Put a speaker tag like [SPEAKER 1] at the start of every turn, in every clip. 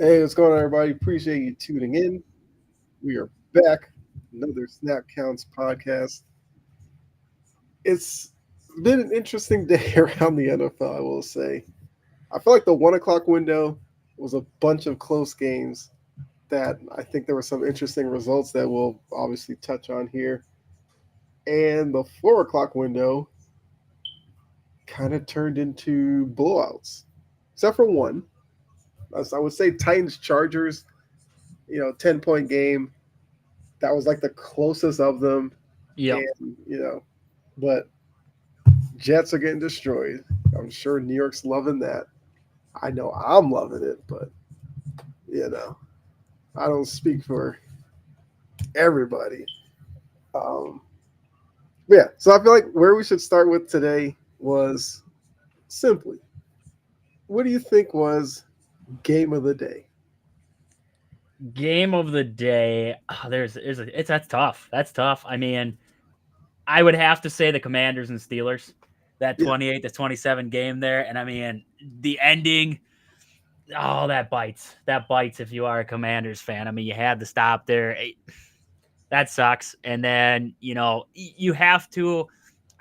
[SPEAKER 1] Hey, what's going on, everybody? Appreciate you tuning in. We are back. Another Snap Counts podcast. It's been an interesting day around the NFL, I will say. I feel like the 1 o'clock window was a bunch of close games that I think there were some interesting results that we'll obviously touch on here. And the 4 o'clock window kind of turned into blowouts, except for one. As I would say Titans Chargers, 10-point game. That was like the closest of them.
[SPEAKER 2] Yep.
[SPEAKER 1] And but Jets are getting destroyed. I'm sure New York's loving that. I know I'm loving it, but you know, I don't speak for everybody. Um, yeah, so I feel like where we should start with today was simply, what do you think was game of the day?
[SPEAKER 2] Game of the day. That's tough. That's tough. I mean, I would have to say the Commanders and Steelers, that
[SPEAKER 1] Yeah,
[SPEAKER 2] 28-27 game there. And I mean, the ending, oh, that bites. That bites if you are a Commanders fan. I mean, you had to stop there. That sucks. And then, you have to.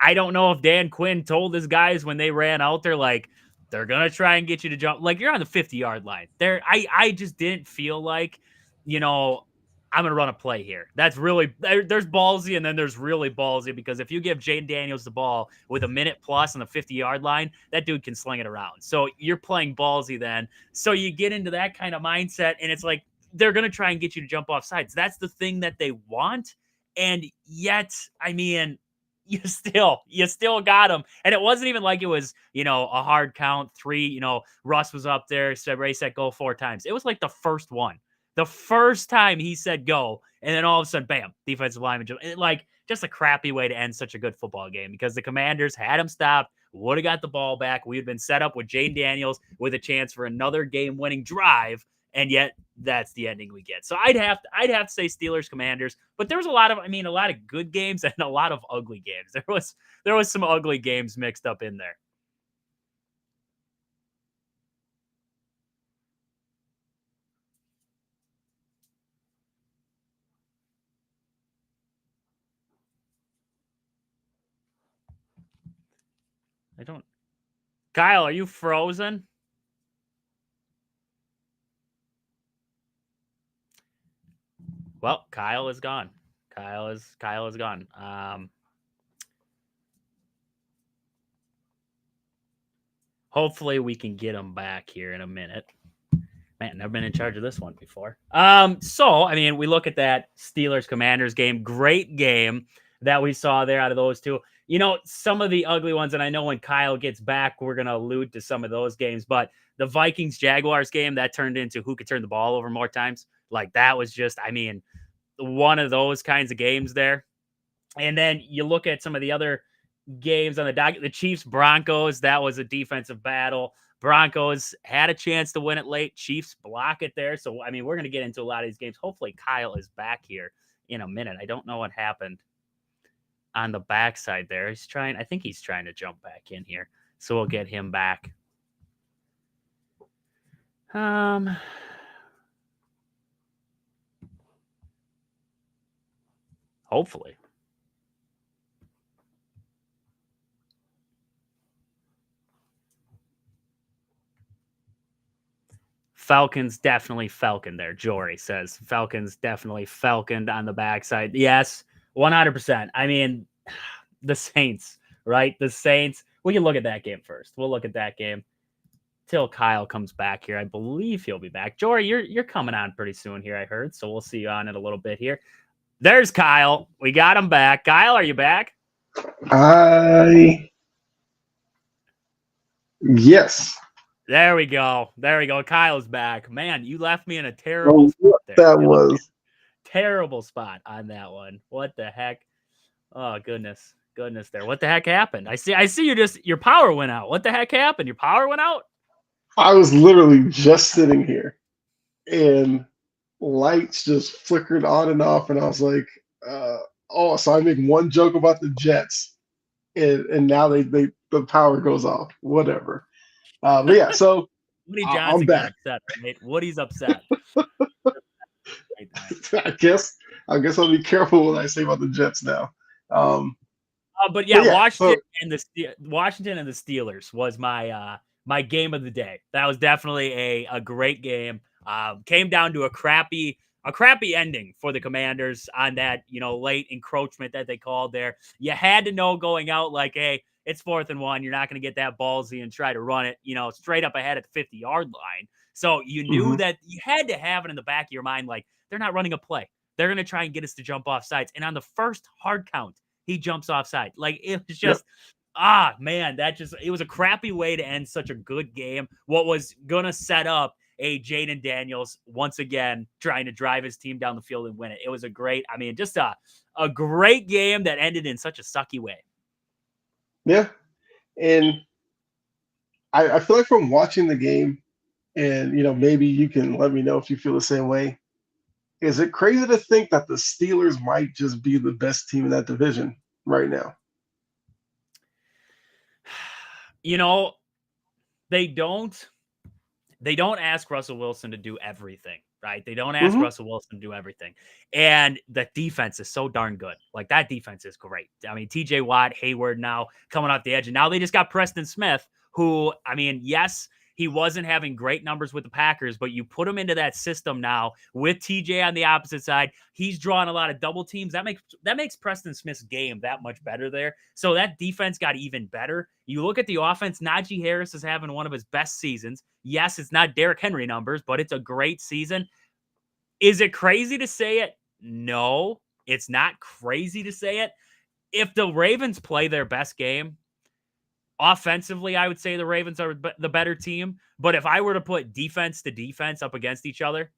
[SPEAKER 2] I don't know if Dan Quinn told his guys when they ran out there, like, they're going to try and get you to jump. Like, you're on the 50-yard line. I just didn't feel like, you know, I'm going to run a play here. That's really, there's ballsy and then there's really ballsy because if you give Jaden Daniels the ball with a minute plus on the 50-yard line, that dude can sling it around. So you're playing ballsy then. So you get into that kind of mindset and it's like, they're going to try and get you to jump off sides. That's the thing that they want. And yet, I mean, you still got him. And it wasn't even like it was, a hard count three, Russ was up there, said Ray said go 4 times. It was like the first one. The first time he said go, and then all of a sudden, bam, defensive lineman. Like, just a crappy way to end such a good football game because the Commanders had him stopped, would have got the ball back. We had been set up with Jane Daniels with a chance for another game-winning drive, and yet that's the ending we get. So I'd have to say Steelers Commanders, but there was a lot of good games and a lot of ugly games. There was some ugly games mixed up in there. I don't Kyle, are you frozen? Well, Kyle is gone. Kyle is gone. Hopefully we can get him back here in a minute. Man, never been in charge of this one before. So I mean, we look at that Steelers Commanders game. Great game that we saw there out of those two. Some of the ugly ones, and I know when Kyle gets back, we're gonna allude to some of those games. But the Vikings Jaguars game that turned into who could turn the ball over more times. Like that was just, I mean, one of those kinds of games there. And then you look at some of the other games on the docket. The Chiefs Broncos, that was a defensive battle. Broncos had a chance to win it late. Chiefs block it there. So, I mean, we're going to get into a lot of these games. Hopefully, Kyle is back here in a minute. I don't know what happened on the backside there. I think he's trying to jump back in here. So we'll get him back. Hopefully. Falcons definitely falconed there. Jory says Falcons definitely falconed on the backside. Yes, 100%. I mean, the Saints, right? The Saints. We can look at that game first. We'll look at that game till Kyle comes back here. I believe he'll be back. Jory, you're coming on pretty soon here, I heard. So we'll see you on in a little bit here. There's Kyle. We got him back. Kyle, are you back?
[SPEAKER 1] Yes.
[SPEAKER 2] There we go. Kyle's back. Man, you left me in a terrible spot there.
[SPEAKER 1] That was
[SPEAKER 2] terrible spot on that one. What the heck? Oh, goodness there. What the heck happened? I see your power went out. What the heck happened? Your power went out?
[SPEAKER 1] I was literally just sitting here and lights just flickered on and off, and I was like, so I make one joke about the Jets, and now the power goes off. Whatever. But yeah, so
[SPEAKER 2] Woody
[SPEAKER 1] I'm
[SPEAKER 2] Johnson got
[SPEAKER 1] back.
[SPEAKER 2] upset, right? Woody's upset. Right there.
[SPEAKER 1] I guess I'll be careful what I say about the Jets now. Um,
[SPEAKER 2] But
[SPEAKER 1] but
[SPEAKER 2] yeah,
[SPEAKER 1] yeah, so
[SPEAKER 2] Washington and the Steelers was my game of the day. That was definitely a great game. Came down to a crappy ending for the Commanders on that late encroachment that they called there. You had to know going out like, hey, it's 4th and 1. You're not going to get that ballsy and try to run it straight up ahead at the 50-yard line. So you knew
[SPEAKER 1] mhm,
[SPEAKER 2] that you had to have it in the back of your mind, like they're not running a play. They're going to try and get us to jump off sides. And on the first hard count, he jumps offside. Like it was
[SPEAKER 1] yep,
[SPEAKER 2] just, man, it was a crappy way to end such a good game. What was gonna set up a Jaden Daniels once again trying to drive his team down the field and win it. It was just a great game that ended in such a sucky way.
[SPEAKER 1] yeah, and I feel like from watching the game, and maybe you can let me know if you feel the same way. Is it crazy to think that the Steelers might just be the best team in that division right now?
[SPEAKER 2] You know, they don't ask Russell Wilson to do everything, right? They don't ask
[SPEAKER 1] Hmm.
[SPEAKER 2] Russell Wilson to do everything. And the defense is so darn good. Like that defense is great. I mean, TJ Watt, Hayward now coming off the edge. And now they just got Preston Smith, who, I mean, yes, he wasn't having great numbers with the Packers, but you put him into that system now with TJ on the opposite side. He's drawing a lot of double teams. That makes Preston Smith's game that much better there. So that defense got even better. You look at the offense, Najee Harris is having one of his best seasons. Yes, it's not Derrick Henry numbers, but it's a great season. Is it crazy to say it? No, it's not crazy to say it. If the Ravens play their best game, offensively, I would say the Ravens are the better team. But if I were to put defense to defense up against each other,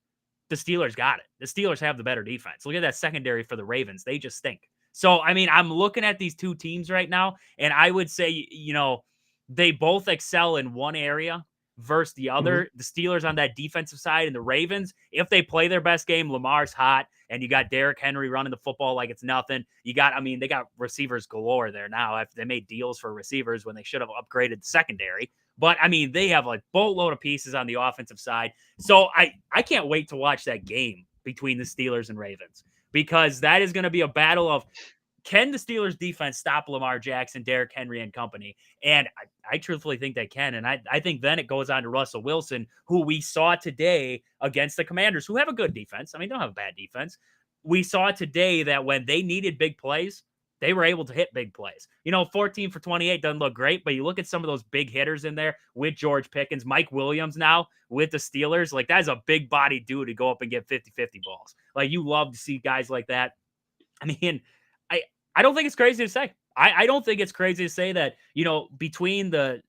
[SPEAKER 2] the Steelers got it. The Steelers have the better defense. Look at that secondary for the Ravens. They just stink. So, I mean, I'm looking at these two teams right now, and I would say, they both excel in one area versus the
[SPEAKER 1] Hmm.
[SPEAKER 2] other. The Steelers on that defensive side and the Ravens, if they play their best game, Lamar's hot, and you got Derrick Henry running the football like it's nothing. They got receivers galore there now. If they made deals for receivers when they should have upgraded the secondary. But, I mean, they have a boatload of pieces on the offensive side. So I can't wait to watch that game between the Steelers and Ravens because that is going to be a battle of can the Steelers defense stop Lamar Jackson, Derrick Henry, and company? And I truthfully think they can. And I think then it goes on to Russell Wilson, who we saw today against the Commanders, who have a good defense. I mean, don't have a bad defense. We saw today that when they needed big plays, they were able to hit big plays. 14 for 28 doesn't look great, but you look at some of those big hitters in there with George Pickens, Mike Williams now with the Steelers. Like, that's a big body dude to go up and get 50-50 balls. Like, you love to see guys like that. I mean, I don't think it's crazy to say. I don't think it's crazy to say that, between the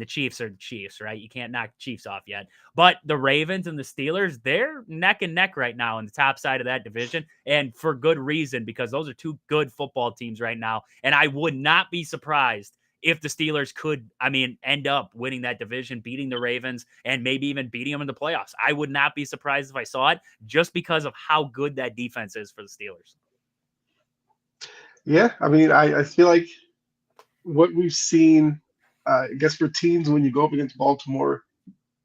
[SPEAKER 2] Chiefs are the Chiefs, right? You can't knock the Chiefs off yet. But the Ravens and the Steelers, they're neck and neck right now in the top side of that division. And for good reason, because those are two good football teams right now. And I would not be surprised if the Steelers could, end up winning that division, beating the Ravens, and maybe even beating them in the playoffs. I would not be surprised if I saw it just because of how good that defense is for the Steelers.
[SPEAKER 1] Yeah, I mean, I feel like what we've seen, I guess for teams when you go up against Baltimore,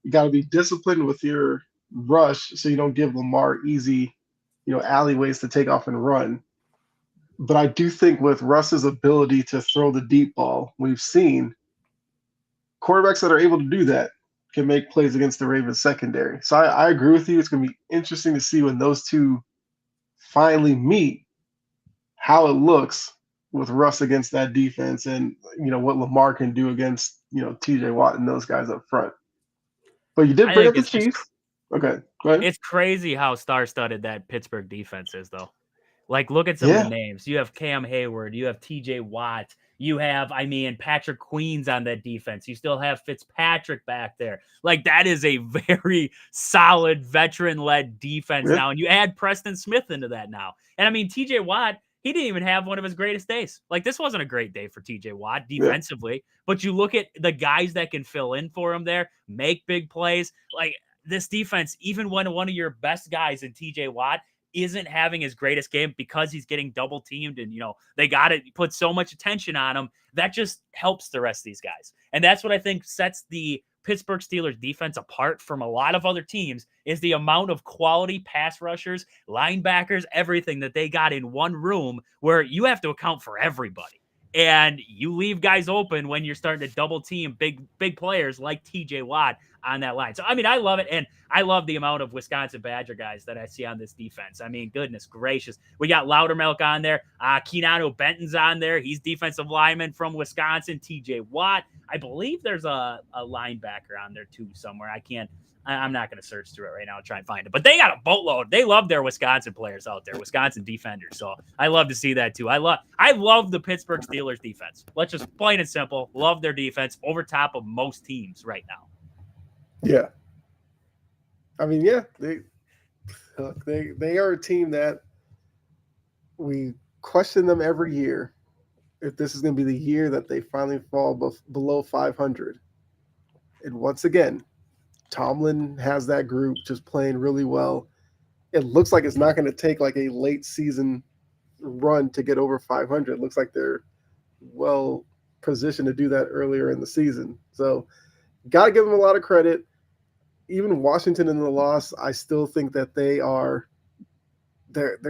[SPEAKER 1] you got to be disciplined with your rush so you don't give Lamar easy, alleyways to take off and run. But I do think with Russ's ability to throw the deep ball, we've seen quarterbacks that are able to do that can make plays against the Ravens secondary. So I agree with you. It's going to be interesting to see when those two finally meet how it looks with Russ against that defense and what Lamar can do against TJ Watt and those guys up front. But you did
[SPEAKER 2] I
[SPEAKER 1] bring
[SPEAKER 2] think
[SPEAKER 1] up the Chiefs. Okay, go ahead.
[SPEAKER 2] it's crazy how star-studded that Pittsburgh defense is, though. Like, look at some of the
[SPEAKER 1] Yeah,
[SPEAKER 2] names. You have Cam Hayward. You have TJ Watt. You have, Patrick Queen's on that defense. You still have Fitzpatrick back there. Like, that is a very solid veteran-led defense
[SPEAKER 1] yeah,
[SPEAKER 2] now. And you add Preston Smith into that now. And, TJ Watt, he didn't even have one of his greatest days. Like, this wasn't a great day for TJ Watt
[SPEAKER 1] yeah.
[SPEAKER 2] defensively. But you look at the guys that can fill in for him there, make big plays. Like, this defense, even when one of your best guys in TJ Watt isn't having his greatest game because he's getting double teamed and, they got to put so much attention on him. That just helps the rest of these guys. And that's what I think sets the Pittsburgh Steelers defense apart from a lot of other teams is the amount of quality pass rushers, linebackers, everything that they got in one room where you have to account for everybody. And you leave guys open when you're starting to double team big players like TJ Watt on that line. So, I mean, I love it. And I love the amount of Wisconsin Badger guys that I see on this defense. I mean, goodness gracious. We got Loudermilk on there. Keenano Benton's on there. He's defensive lineman from Wisconsin. TJ Watt. I believe there's a linebacker on there too somewhere. I'm not going to search through it right now and try and find it. But they got a boatload. They love their Wisconsin players out there, Wisconsin defenders. So I love to see that too. I love the Pittsburgh Steelers defense. Let's just plain and simple, love their defense over top of most teams right now.
[SPEAKER 1] Yeah. I mean, yeah, they are a team that we question them every year if this is going to be the year that they finally fall below 500. And once again, Tomlin has that group just playing really well. It looks like it's not going to take like a late season run to get over 500. It looks like they're well positioned to do that earlier in the season. So, got to give them a lot of credit. Even Washington in the loss, I still think that they're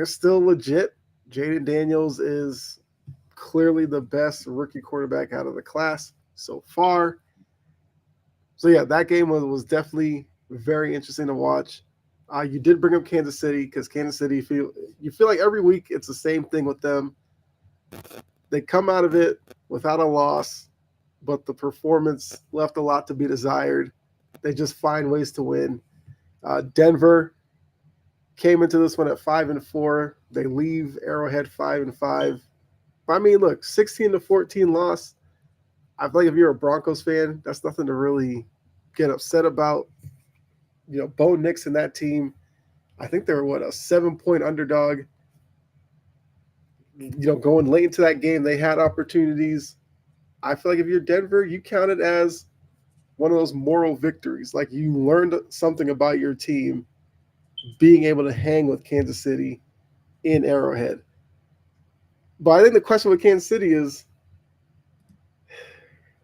[SPEAKER 1] still legit. Jaden Daniels is clearly the best rookie quarterback out of the class so far. So, yeah, that game was definitely very interesting to watch. You did bring up Kansas City because Kansas City, you feel like every week it's the same thing with them. They come out of it without a loss, but the performance left a lot to be desired. They just find ways to win. Denver came into this one at 5-4. They leave Arrowhead 5-5. I mean, look, 16-14 loss. I feel like if you're a Broncos fan, that's nothing to really get upset about. You know, Bo Nix and that team, I think they were, a 7-point underdog. You know, going late into that game, they had opportunities. I feel like if you're Denver, you count it as one of those moral victories. Like you learned something about your team being able to hang with Kansas City in Arrowhead. But I think the question with Kansas City is,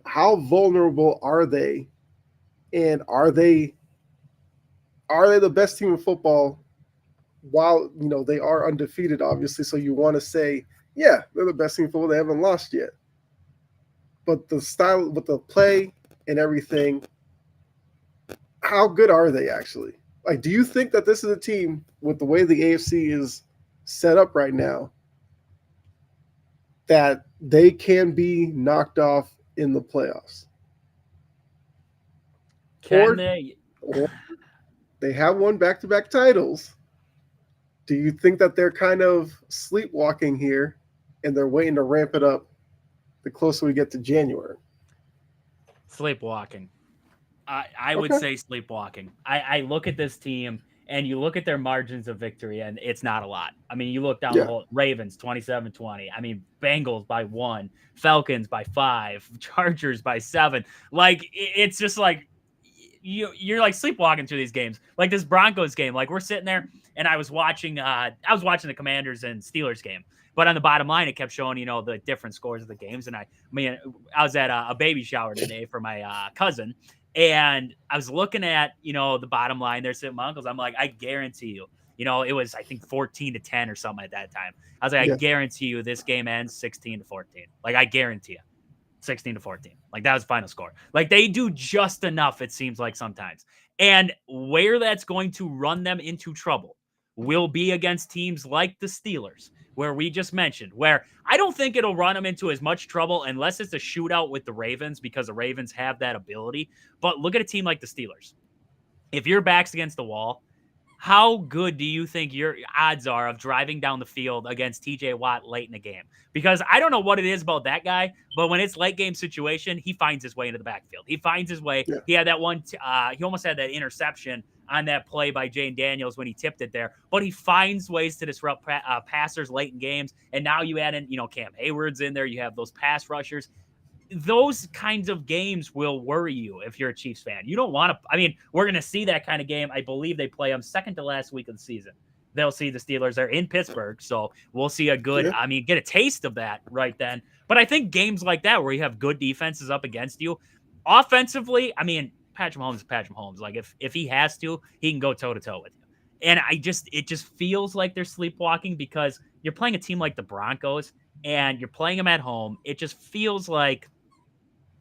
[SPEAKER 1] how vulnerable are they? And are they the best team in football while, you know, they are undefeated, obviously. So you want to say, yeah, they're the best team in football. They haven't lost yet. But the style with the play and everything, how good are they actually? Like, do you think that this is a team with the way the AFC is set up right now that they can be knocked off in the playoffs?
[SPEAKER 2] Or
[SPEAKER 1] they have won back-to-back titles. Do you think that they're kind of sleepwalking here and they're waiting to ramp it up the closer we get to January?
[SPEAKER 2] Sleepwalking. I would say sleepwalking. I look at this team and you look at their margins of victory and it's not a lot. I mean, you look down the whole Ravens 27-20. I mean, Bengals by 1, Falcons by 5, Chargers by 7. Like it's just like you're like sleepwalking through these games. Like this Broncos game, like we're sitting there and I was watching the Commanders and Steelers game. But on the bottom line, it kept showing, you know, the different scores of the games. And I was at a baby shower today for my cousin. And I was looking at, you know, the bottom line. They're sitting my uncles. I'm like, I guarantee you, you know, it was, I think 14-10 or something at that time. I was like, I guarantee you this game ends 16-14. Like, I guarantee you 16-14. Like that was the final score. Like they do just enough. It seems like sometimes. And where that's going to run them into trouble will be against teams like the Steelers, where we just mentioned, where I don't think it'll run them into as much trouble unless it's a shootout with the Ravens, because the Ravens have that ability. But look at a team like the Steelers. If your back's against the wall, how good do you think your odds are of driving down the field against TJ Watt late in the game? Because I don't know what it is about that guy, but when it's late game situation, he finds his way into the backfield. He finds his way. Yeah. He had that one, he almost had that interception on that play by Jane Daniels when he tipped it there, but he finds ways to disrupt passers late in games. And now you add in, you know, Cam Hayward's in there. You have those pass rushers. Those kinds of games will worry you if you're a Chiefs fan. You don't want to, I mean, we're going to see that kind of game. I believe they play them second to last week of the season. They'll see the Steelers. They're in Pittsburgh. So we'll see a good, I mean, get a taste of that right then. But I think games like that where you have good defenses up against you, offensively, I mean, Patrick Mahomes is Patrick Mahomes. Like if he has to, he can go toe to toe with you. And it just feels like they're sleepwalking because you're playing a team like the Broncos and you're playing them at home. It just feels like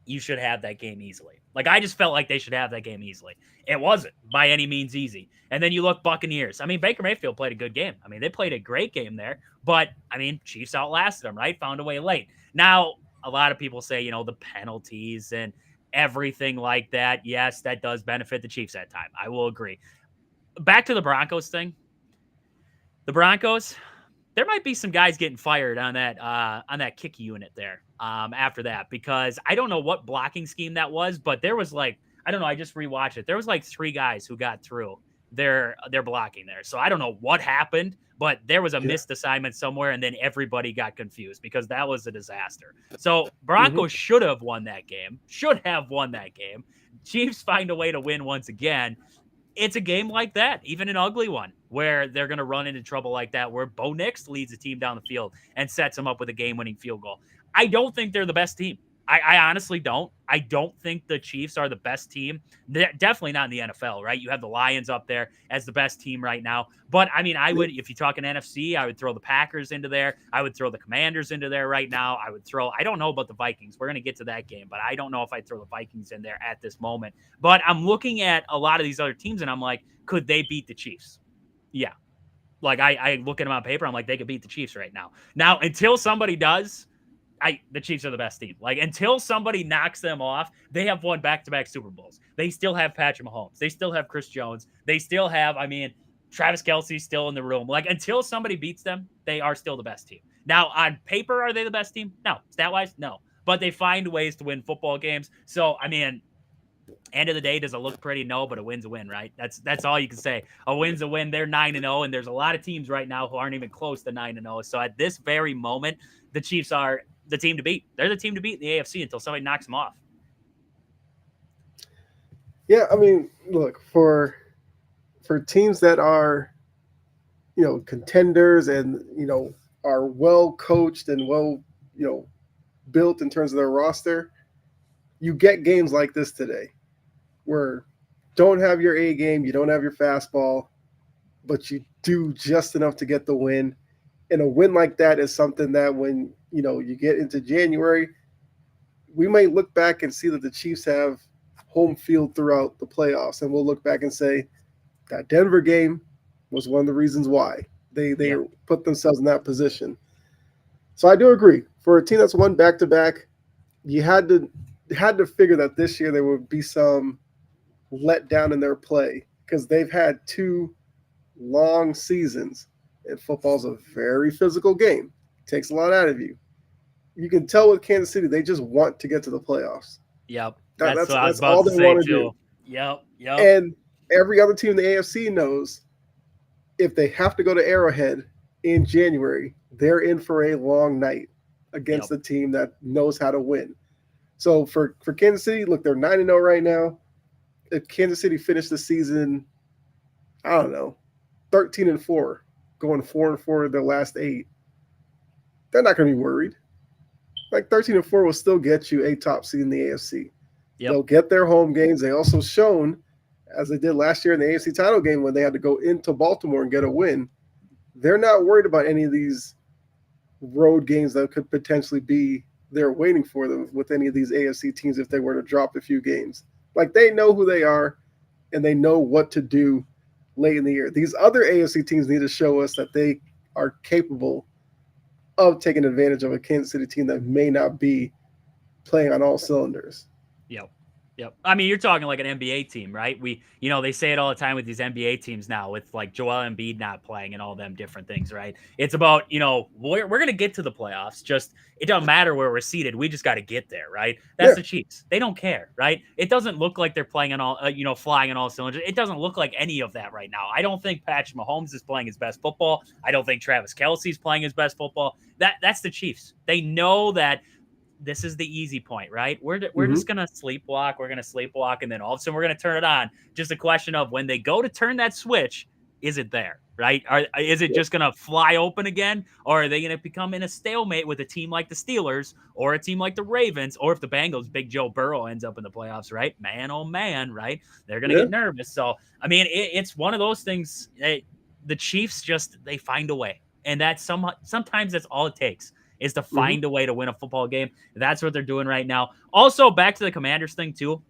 [SPEAKER 2] you should have that game easily. Like I just felt like they should have that game easily. It wasn't by any means easy. And then you look Buccaneers. I mean, Baker Mayfield played a good game. I mean, they played a great game there, but I mean, Chiefs outlasted them, right? Found a way late. Now, a lot of people say, the penalties and everything like that. Yes, that does benefit the Chiefs at time. I will agree. Back to the Broncos thing. The Broncos, there might be some guys getting fired on that kick unit there after that because I don't know what blocking scheme that was, but there was like I don't know. I just rewatched it. There was like 3 guys who got through their blocking there. So I don't know what happened, but there was a missed assignment somewhere, and then everybody got confused because that was a disaster. So Broncos should have won that game. Should have won that game. Chiefs find a way to win once again. It's a game like that, even an ugly one, where they're going to run into trouble like that, where Bo Nix leads the team down the field and sets them up with a game-winning field goal. I don't think they're the best team. I honestly don't. I don't think the Chiefs are the best team. They're definitely not in the NFL, right? You have the Lions up there as the best team right now. But, I mean, I would, if you talk an NFC, I would throw the Packers into there. I would throw the Commanders into there right now. I don't know about the Vikings. We're going to get to that game, but I don't know if I'd throw the Vikings in there at this moment. But I'm looking at a lot of these other teams, and I'm like, could they beat the Chiefs? Yeah. Like, I look at them on paper, I'm like, they could beat the Chiefs right now. Now, until somebody does, the Chiefs are the best team. Like until somebody knocks them off, they have won back-to-back Super Bowls. They still have Patrick Mahomes. They still have Chris Jones. They still have, Travis Kelce's still in the room. Like until somebody beats them, they are still the best team. Now on paper, are they the best team? No. Stat-wise, no. But they find ways to win football games. So end of the day, does it look pretty? No, but a win's a win, right? That's all you can say. A win's a win. They're 9-0, and there's a lot of teams right now who aren't even close to 9-0. So at this very moment, the Chiefs are the team to beat. They're the team to beat in the AFC until somebody knocks them off.
[SPEAKER 1] Yeah, look, for teams that are, contenders and, are well coached and well, built in terms of their roster, you get games like this today where don't have your A game, you don't have your fastball, but you do just enough to get the win. And a win like that is something that when, you get into January, we might look back and see that the Chiefs have home field throughout the playoffs. And we'll look back and say that Denver game was one of the reasons why they put themselves in that position. So I do agree. For a team that's won back-to-back, you had to figure that this year there would be some letdown in their play because they've had 2 long seasons, and football's a very physical game. It takes a lot out of you. You can tell with Kansas City, they just want to get to the playoffs.
[SPEAKER 2] Yep.
[SPEAKER 1] That's all they want to do.
[SPEAKER 2] Yep.
[SPEAKER 1] And every other team in the AFC knows if they have to go to Arrowhead in January, they're in for a long night against a team that knows how to win. So for Kansas City, look, they're 9-0 right now. If Kansas City finished the season, I don't know, 13-4, going 4-4 their last 8, they're not going to be worried. Like 13-4 will still get you a top seed in the AFC. Yep. They'll get their home games. They also shown, as they did last year in the AFC title game when they had to go into Baltimore and get a win, they're not worried about any of these road games that could potentially be there waiting for them with any of these AFC teams if they were to drop a few games. Like they know who they are and they know what to do late in the year. These other AFC teams need to show us that they are capable of taking advantage of a Kansas City team that may not be playing on all cylinders.
[SPEAKER 2] Yep. You're talking like an NBA team, right? They say it all the time with these NBA teams now with like Joel Embiid not playing and all them different things, right? It's about, we're going to get to the playoffs. Just, it doesn't matter where we're seated. We just got to get there, right? That's the Chiefs. They don't care, right? It doesn't look like they're playing on all, flying on all cylinders. It doesn't look like any of that right now. I don't think Patrick Mahomes is playing his best football. I don't think Travis Kelce's playing his best football. That's the Chiefs. They know that this is the easy point, right? We're just going to sleepwalk. We're going to sleepwalk. And then all of a sudden we're going to turn it on. Just a question of when they go to turn that switch, is it there, right? Is it just going to fly open again? Or are they going to become in a stalemate with a team like the Steelers or a team like the Ravens? Or if the Bengals, Big Joe Burrow ends up in the playoffs, right? Man, oh man, right? They're going to
[SPEAKER 1] Yeah.
[SPEAKER 2] get nervous. So, I mean, it's one of those things. The Chiefs just, they find a way. And sometimes that's all it takes is to
[SPEAKER 1] Hmm.
[SPEAKER 2] find a way to win a football game. That's what they're doing right now. Also, back to the Commanders thing, too.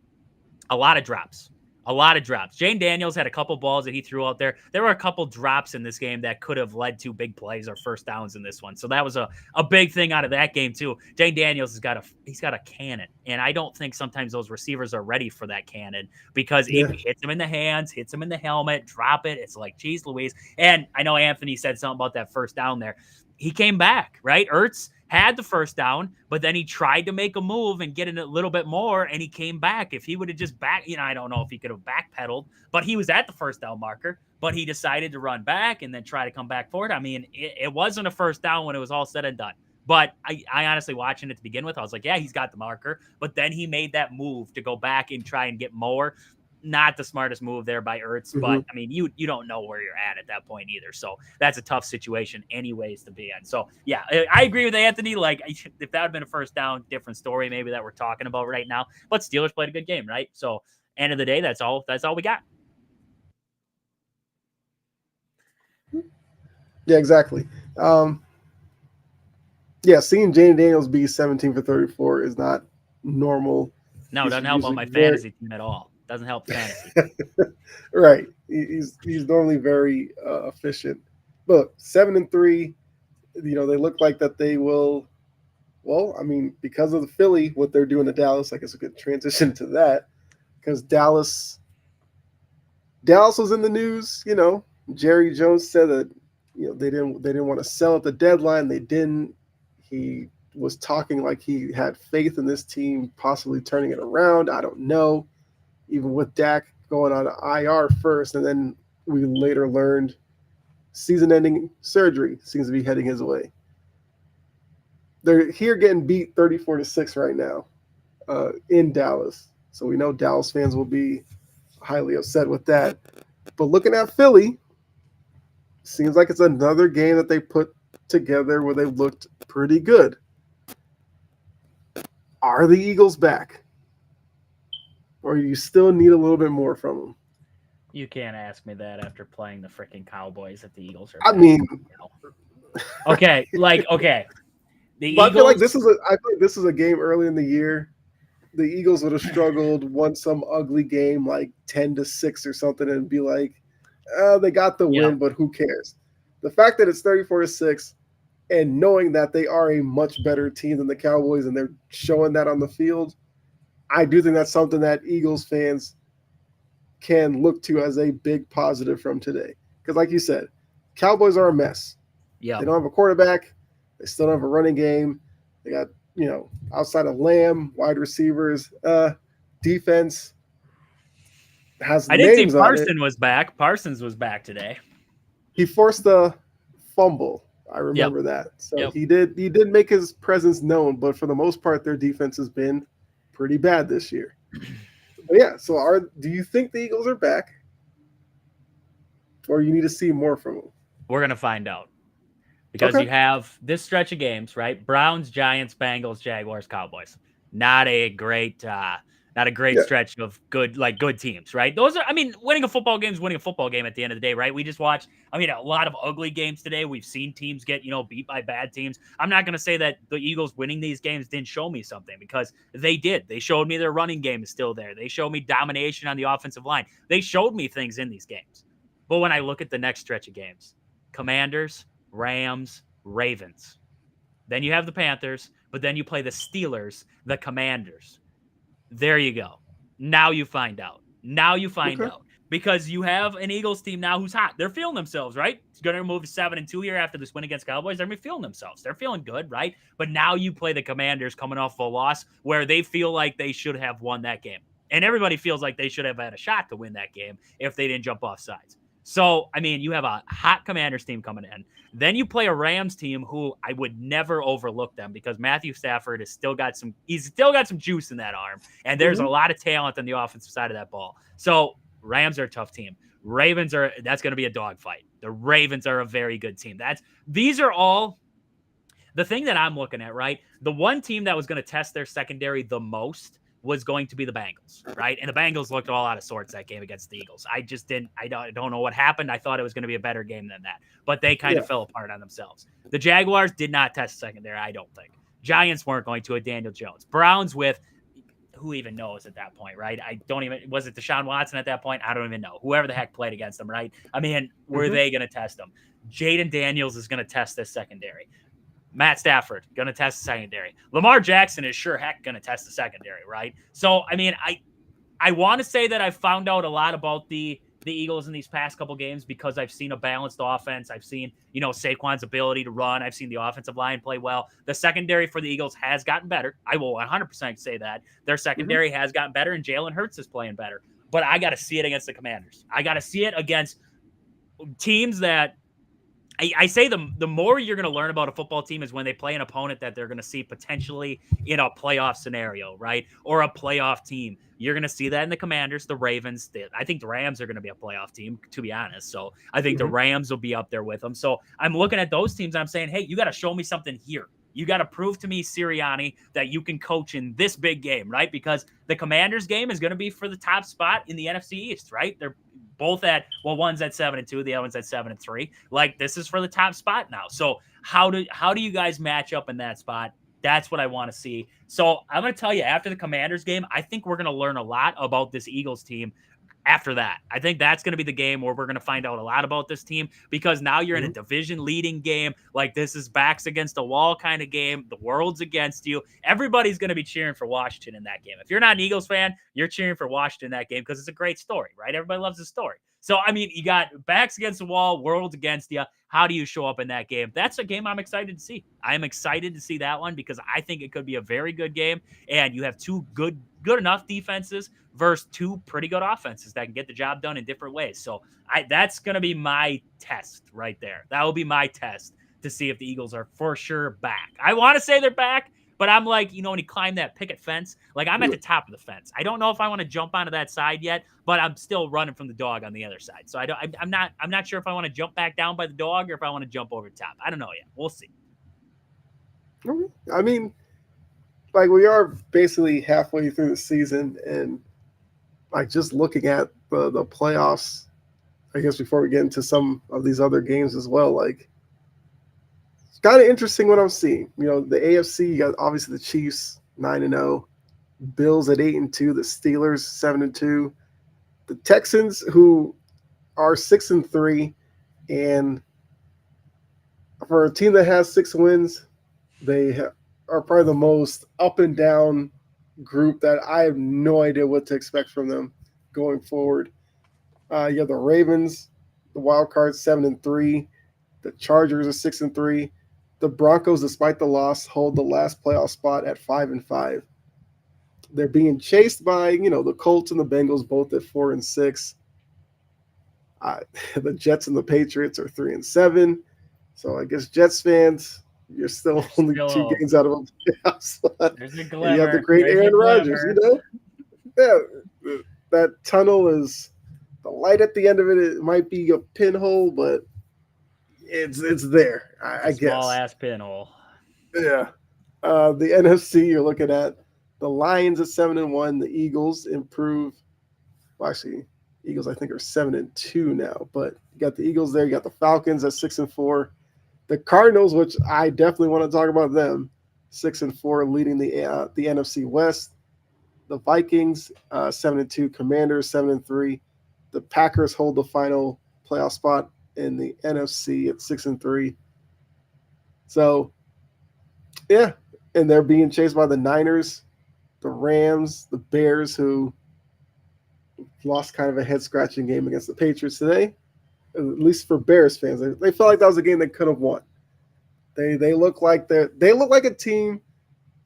[SPEAKER 2] A lot of drops. A lot of drops. Jane Daniels had a couple balls that he threw out there. There were a couple drops in this game that could have led to big plays or first downs in this one. So that was a big thing out of that game too. Jane Daniels he's got a cannon. And I don't think sometimes those receivers are ready for that cannon because it
[SPEAKER 1] Yeah.
[SPEAKER 2] hits him in the hands, hits him in the helmet, drop it. It's like, geez Louise. And I know Anthony said something about that first down there. He came back, right? Ertz had the first down, but then he tried to make a move and get in a little bit more, and he came back. If he would have just I don't know if he could have backpedaled, but he was at the first down marker, but he decided to run back and then try to come back forward. I mean, it wasn't a first down when it was all said and done. But I honestly, watching it to begin with, I was like, yeah, he's got the marker. But then he made that move to go back and try and get more. Not the smartest move there by Ertz,
[SPEAKER 1] Hmm.
[SPEAKER 2] but I mean, you don't know where you're at that point either. So that's a tough situation, anyways, to be in. So yeah, I agree with Anthony. Like, if that had been a first down, different story, maybe that we're talking about right now. But Steelers played a good game, right? So end of the day, that's all. That's all we got.
[SPEAKER 1] Yeah, exactly. Um, yeah, seeing Jane Daniels be 17 for 34 is not normal.
[SPEAKER 2] No, it
[SPEAKER 1] He's
[SPEAKER 2] doesn't help on
[SPEAKER 1] usually
[SPEAKER 2] my
[SPEAKER 1] very
[SPEAKER 2] fantasy team at all. Doesn't help fantasy.
[SPEAKER 1] right. He's normally very efficient. But 7-3, they look like that they will. Well, I mean, because of the Philly, what they're doing to Dallas, I guess we could transition to that because Dallas was in the news. Jerry Jones said that they didn't want to sell at the deadline. They didn't. He was talking like he had faith in this team possibly turning it around. I don't know. Even with Dak going on IR first, and then we later learned season-ending surgery seems to be heading his way. They're here getting beat 34-6 right now in Dallas, so we know Dallas fans will be highly upset with that. But looking at Philly, seems like it's another game that they put together where they looked pretty good. Are the Eagles back? Or you still need a little bit more from them?
[SPEAKER 2] You can't ask me that after playing the freaking Cowboys if the Eagles are
[SPEAKER 1] I
[SPEAKER 2] back.
[SPEAKER 1] mean,
[SPEAKER 2] Okay, okay. The
[SPEAKER 1] but
[SPEAKER 2] Eagles.
[SPEAKER 1] I feel like this is a game early in the year. The Eagles would have struggled, won some ugly game like 10-6 or something, and be like, they got the
[SPEAKER 2] Yep.
[SPEAKER 1] win, but who cares? The fact that it's 34-6 and knowing that they are a much better team than the Cowboys and they're showing that on the field, I do think that's something that Eagles fans can look to as a big positive from today. Because, like you said, Cowboys are a mess. They
[SPEAKER 2] Yep.
[SPEAKER 1] don't have a quarterback. They still don't have a running game. They got, outside of Lamb, wide receivers, defense has
[SPEAKER 2] I did see
[SPEAKER 1] names on it.
[SPEAKER 2] Parsons was back today.
[SPEAKER 1] He forced the fumble. I
[SPEAKER 2] Yep.
[SPEAKER 1] remember that. So
[SPEAKER 2] Yep.
[SPEAKER 1] he did make his presence known, but for the most part, their defense has been pretty bad this year. But yeah, so do you think the Eagles are back, or you need to see more from them?
[SPEAKER 2] We're gonna find out because
[SPEAKER 1] Okay.
[SPEAKER 2] you have this stretch of games, right? Browns, Giants, Bengals, Jaguars, Cowboys. Not a great, not a great
[SPEAKER 1] Yeah.
[SPEAKER 2] stretch of good teams, right? Those are, I mean, winning a football game is winning a football game at the end of the day, right? We just watched, I mean, a lot of ugly games today. We've seen teams get, beat by bad teams. I'm not going to say that the Eagles winning these games didn't show me something because they did. They showed me their running game is still there. They showed me domination on the offensive line. They showed me things in these games. But when I look at the next stretch of games, Commanders, Rams, Ravens. Then you have the Panthers, but then you play the Steelers, the Commanders. There you go. Now you find out. Now you find
[SPEAKER 1] Okay.
[SPEAKER 2] out. Because you have an Eagles team now who's hot. They're feeling themselves, right? It's going to move to 7-2 here after this win against Cowboys. They're feeling themselves. They're feeling good, right? But now you play the Commanders coming off a loss where they feel like they should have won that game. And everybody feels like they should have had a shot to win that game if they didn't jump off sides. So, I mean, you have a hot Commanders team coming in. Then you play a Rams team who I would never overlook them because Matthew Stafford he's still got some juice in that arm. And there's a
[SPEAKER 1] Mhm.
[SPEAKER 2] lot of talent on the offensive side of that ball. So Rams are a tough team. That's going to be a dogfight. The Ravens are a very good team. These are all the thing that I'm looking at, right? The one team that was going to test their secondary the most was going to be the Bengals, right? And the Bengals looked all out of sorts that game against the Eagles. I don't know what happened. I thought it was going to be a better game than that, but they kind of fell apart on themselves. The Jaguars did not test secondary, I don't think. Giants weren't going to. A Daniel Jones. Browns with who even knows at that point, right? Was it Deshaun Watson at that point? I don't even know. Whoever the heck played against them, right? I mean, were they going to test them? Jaden Daniels is going to test this secondary. Matt Stafford going to test the secondary. Lamar Jackson is sure heck going to test the secondary, right? So, I mean, I want to say that I've found out a lot about the Eagles in these past couple games because I've seen a balanced offense. I've seen, Saquon's ability to run. I've seen the offensive line play well. The secondary for the Eagles has gotten better. I will 100% say that. Their secondary has gotten better, and Jalen Hurts is playing better. But I got to see it against the Commanders. I got to see it against teams that I say the more you're going to learn about a football team is when they play an opponent that they're going to see potentially in a playoff scenario, right? Or a playoff team. You're going to see that in the Commanders, the Ravens. I think the Rams are going to be a playoff team, to be honest. So I think the Rams will be up there with them. So I'm looking at those teams and I'm saying, hey, you got to show me something here. You got to prove to me, Sirianni, that you can coach in this big game, right? Because the Commanders game is going to be for the top spot in the NFC East, right? They're both at, one's at 7-2, the other one's at 7-3. Like, this is for the top spot now. So how do you guys match up in that spot? That's what I want to see. So I'm going to tell you, after the Commanders game, I think we're going to learn a lot about this Eagles team. After that, I think that's going to be the game where we're going to find out a lot about this team, because now you're in a division leading game. Like, this is backs against the wall kind of game. The world's against you. Everybody's going to be cheering for Washington in that game. If you're not an Eagles fan, you're cheering for Washington in that game because it's a great story, right? Everybody loves the story. So, I mean, you got backs against the wall, world's against you. How do you show up in that game? That's a game I'm excited to see. I'm excited to see that one because I think it could be a very good game. And you have two good enough defenses versus two pretty good offenses that can get the job done in different ways. So that's going to be my test right there. That will be my test to see if the Eagles are for sure back. I want to say they're back, but I'm like, when you climb that picket fence, like I'm at the top of the fence. I don't know if I want to jump onto that side yet, but I'm still running from the dog on the other side. So I'm not sure if I want to jump back down by the dog or if I want to jump over the top. I don't know yet. We'll see.
[SPEAKER 1] I mean, like, we are basically halfway through the season, and like just looking at the playoffs, I guess before we get into some of these other games as well, like, it's kind of interesting what I'm seeing. The AFC, you got obviously the Chiefs 9-0, Bills at 8-2, the Steelers 7-2, the Texans, who are 6-3, and for a team that has 6 wins, they are probably the most up and down group that I have no idea what to expect from them going forward. You have the Ravens, the wild card 7-3, the Chargers are 6-3. The Broncos, despite the loss, hold the last playoff spot at 5-5. They're being chased by, the Colts and the Bengals, both at 4-6. The Jets and the Patriots are 3-7. So I guess Jets fans, you're still only 2 games out of a playoff spot.
[SPEAKER 2] There's a glimmer.
[SPEAKER 1] You have the great Aaron Rodgers, Yeah, that tunnel is the light at the end of it. It might be a pinhole, but it's there. I guess.
[SPEAKER 2] Small ass pinhole.
[SPEAKER 1] Yeah. The NFC, you're looking at the Lions at 7-1. The Eagles improve. Well, actually, Eagles I think are 7-2 now, but you got the Eagles there. You got the Falcons at 6-4. The Cardinals, which I definitely want to talk about them, 6-4, leading the NFC West. The Vikings 7-2. Commanders 7-3. The Packers hold the final playoff spot in the NFC at 6-3. So, yeah, and they're being chased by the Niners, the Rams, the Bears, who lost kind of a head-scratching game against the Patriots today. At least for Bears fans, they felt like that was a game they could have won. They look like they look like a team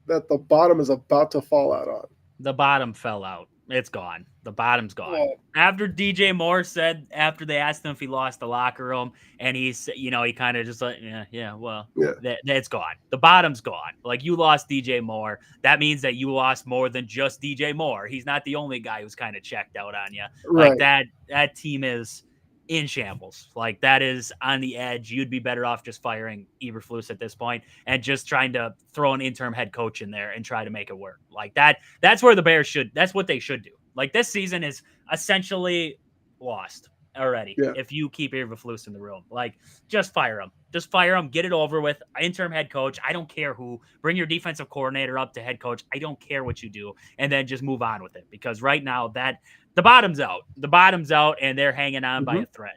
[SPEAKER 1] that the bottom is about to fall out on.
[SPEAKER 2] The bottom fell out. It's gone. The bottom's gone.
[SPEAKER 1] Well,
[SPEAKER 2] After DJ Moore said, after they asked him if he lost the locker room, and he's, he kind of just like, yeah, well,
[SPEAKER 1] yeah,
[SPEAKER 2] that's gone. The bottom's gone. Like, you lost DJ Moore. That means that you lost more than just DJ Moore. He's not the only guy who's kind of checked out on you. Like,
[SPEAKER 1] right.
[SPEAKER 2] that team is in shambles. Like, that is on the edge. You'd be better off just firing Eberflus at this point and just trying to throw an interim head coach in there and try to make it work. Like that. That's where the Bears should. That's what they should do. Like, this season is essentially lost already
[SPEAKER 1] Yeah,
[SPEAKER 2] if you keep Eberflus in the room. Like, just fire him. Just fire him. Get it over with. Interim head coach. I don't care who. Bring your defensive coordinator up to head coach. I don't care what you do, and then just move on with it. Because right now that the bottom's out. The bottom's out, and they're hanging on by
[SPEAKER 1] hmm
[SPEAKER 2] a thread.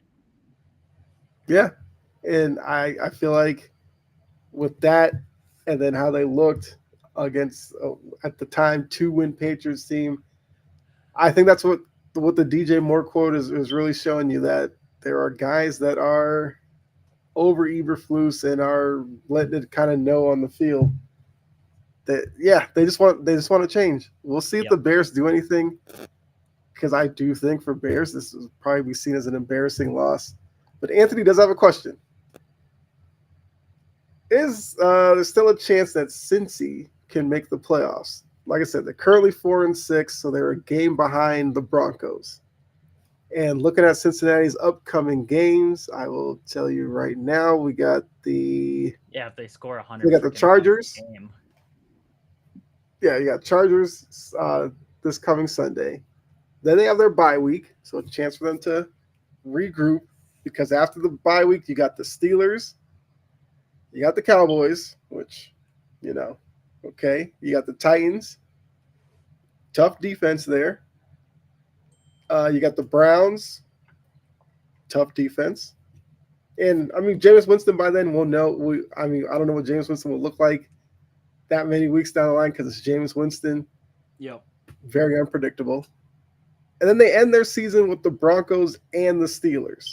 [SPEAKER 1] yeah. And I feel like with that, and then how they looked against at the time 2-win Patriots team, I think that's what the DJ Moore quote is really showing you, that there are guys that are over Eberflus and are letting it kind of know on the field that yeah they just want to change. We'll see if
[SPEAKER 2] Yep.
[SPEAKER 1] the Bears do anything, because I do think for Bears this will probably be seen as an embarrassing loss. But Anthony does have a question. Is there's still a chance that Cincy can make the playoffs? Like I said, they're currently 4-6, so they're a game behind the Broncos. And looking at Cincinnati's upcoming games, I will tell you right now,
[SPEAKER 2] Yeah, if they score
[SPEAKER 1] we
[SPEAKER 2] 100
[SPEAKER 1] got the
[SPEAKER 2] freaking points
[SPEAKER 1] Chargers.
[SPEAKER 2] a game.
[SPEAKER 1] Yeah, you got Chargers this coming Sunday. Then they have their bye week, so a chance for them to regroup, because after the bye week, you got the Steelers, you got the Cowboys, which, you know, okay. You got the Titans, tough defense there. You got the Browns, tough defense. And I mean, Jameis Winston by then will know. I don't know what Jameis Winston will look like that many weeks down the line, because it's Jameis Winston,
[SPEAKER 2] Yep.
[SPEAKER 1] very unpredictable. And then they end their season with the Broncos and the Steelers.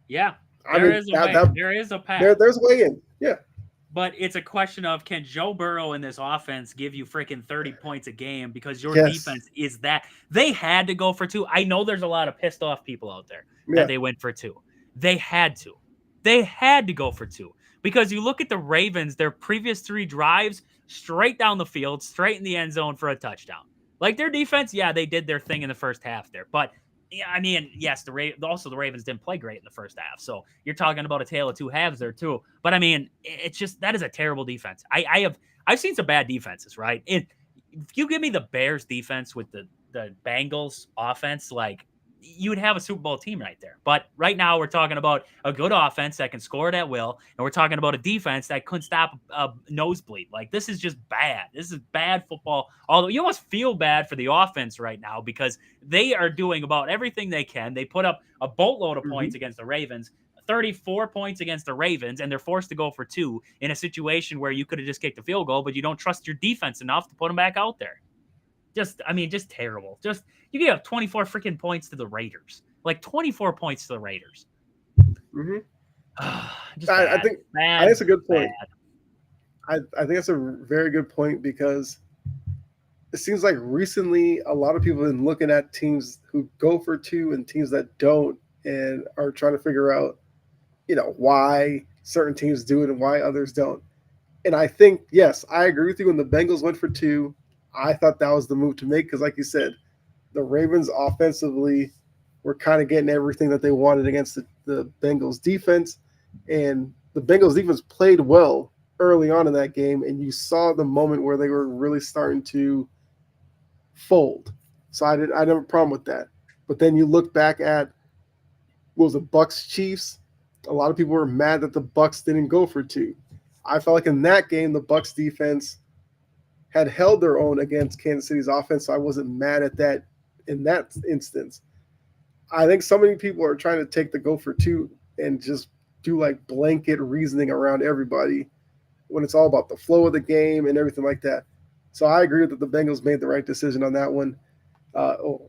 [SPEAKER 2] Yeah,
[SPEAKER 1] I
[SPEAKER 2] there
[SPEAKER 1] mean,
[SPEAKER 2] is a way. There is a path.
[SPEAKER 1] there's way in. Yeah.
[SPEAKER 2] But it's a question of, can Joe Burrow in this offense give you freaking 30 points a game, because your
[SPEAKER 1] Yes.
[SPEAKER 2] defense is that. They had to go for two. I know there's a lot of pissed off people out there that
[SPEAKER 1] Yeah.
[SPEAKER 2] they went for two. They had to. They had to go for two, because you look at the Ravens, their previous 3 drives, straight down the field, straight in the end zone for a touchdown. Like, their defense, yeah, they did their thing in the first half there. But yeah, I mean, yes, the Ravens didn't play great in the first half, so you're talking about a tale of two halves there too. But I mean, it's just, that is a terrible defense. I've seen some bad defenses, right? If you give me the Bears defense with the Bengals offense, like, you would have a Super Bowl team right there. But right now, we're talking about a good offense that can score it at will, and we're talking about a defense that couldn't stop a nosebleed. Like, this is just bad. This is bad football. Although you almost feel bad for the offense right now, because they are doing about everything they can. They put up a boatload of points
[SPEAKER 1] Mm-hmm.
[SPEAKER 2] against the Ravens. 34 points against the Ravens, and they're forced to go for two in a situation where you could have just kicked a field goal, but you don't trust your defense enough to put them back out there. Just terrible. Just, you gave up 24 freaking points to the Raiders. Like, 24 points to the Raiders.
[SPEAKER 1] Mm-hmm.
[SPEAKER 2] Just
[SPEAKER 1] I
[SPEAKER 2] bad.
[SPEAKER 1] think
[SPEAKER 2] Bad.
[SPEAKER 1] that's a good point.
[SPEAKER 2] Bad.
[SPEAKER 1] I think that's a very good point, because it seems like recently a lot of people have been looking at teams who go for two and teams that don't, and are trying to figure out, why certain teams do it and why others don't. And I think, yes, I agree with you. When the Bengals went for two, I thought that was the move to make, because, like you said, the Ravens offensively were kind of getting everything that they wanted against the Bengals defense. And the Bengals defense played well early on in that game, and you saw the moment where they were really starting to fold. So I didn't have a problem with that. But then you look back at, what was it, Bucks Chiefs? A lot of people were mad that the Bucks didn't go for two. I felt like in that game the Bucks defense had held their own against Kansas City's offense, so I wasn't mad at that in that instance. I think so many people are trying to take the go for two and just do like blanket reasoning around everybody, when it's all about the flow of the game and everything like that. So I agree that the Bengals made the right decision on that one.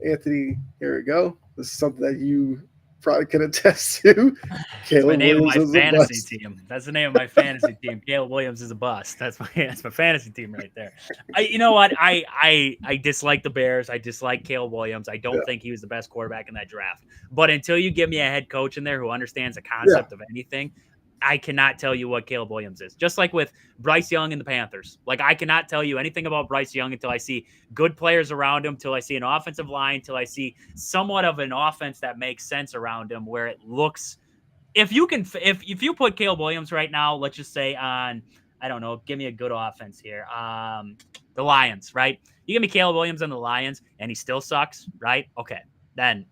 [SPEAKER 1] Anthony, here we go. This is something that you probably can attest to.
[SPEAKER 2] That's my
[SPEAKER 1] Caleb
[SPEAKER 2] name of
[SPEAKER 1] Williams
[SPEAKER 2] my
[SPEAKER 1] is a
[SPEAKER 2] fantasy
[SPEAKER 1] bust.
[SPEAKER 2] team. That's the name of my fantasy team. Caleb Williams is a bust. That's my fantasy team right there. You know what? I dislike the Bears. I dislike Caleb Williams. I
[SPEAKER 1] Yeah,
[SPEAKER 2] don't think he was the best quarterback in that draft. But until you give me a head coach in there who understands the
[SPEAKER 1] yeah,
[SPEAKER 2] concept of anything, I cannot tell you what Caleb Williams is. Just like with Bryce Young and the Panthers. Like I cannot tell you anything about Bryce Young until I see good players around him, till I see an offensive line, till I see somewhat of an offense that makes sense around him where it looks if you can if you put Caleb Williams right now, let's just say on I don't know, give me a good offense here. The Lions, right? You give me Caleb Williams and the Lions and he still sucks, right? Okay. Then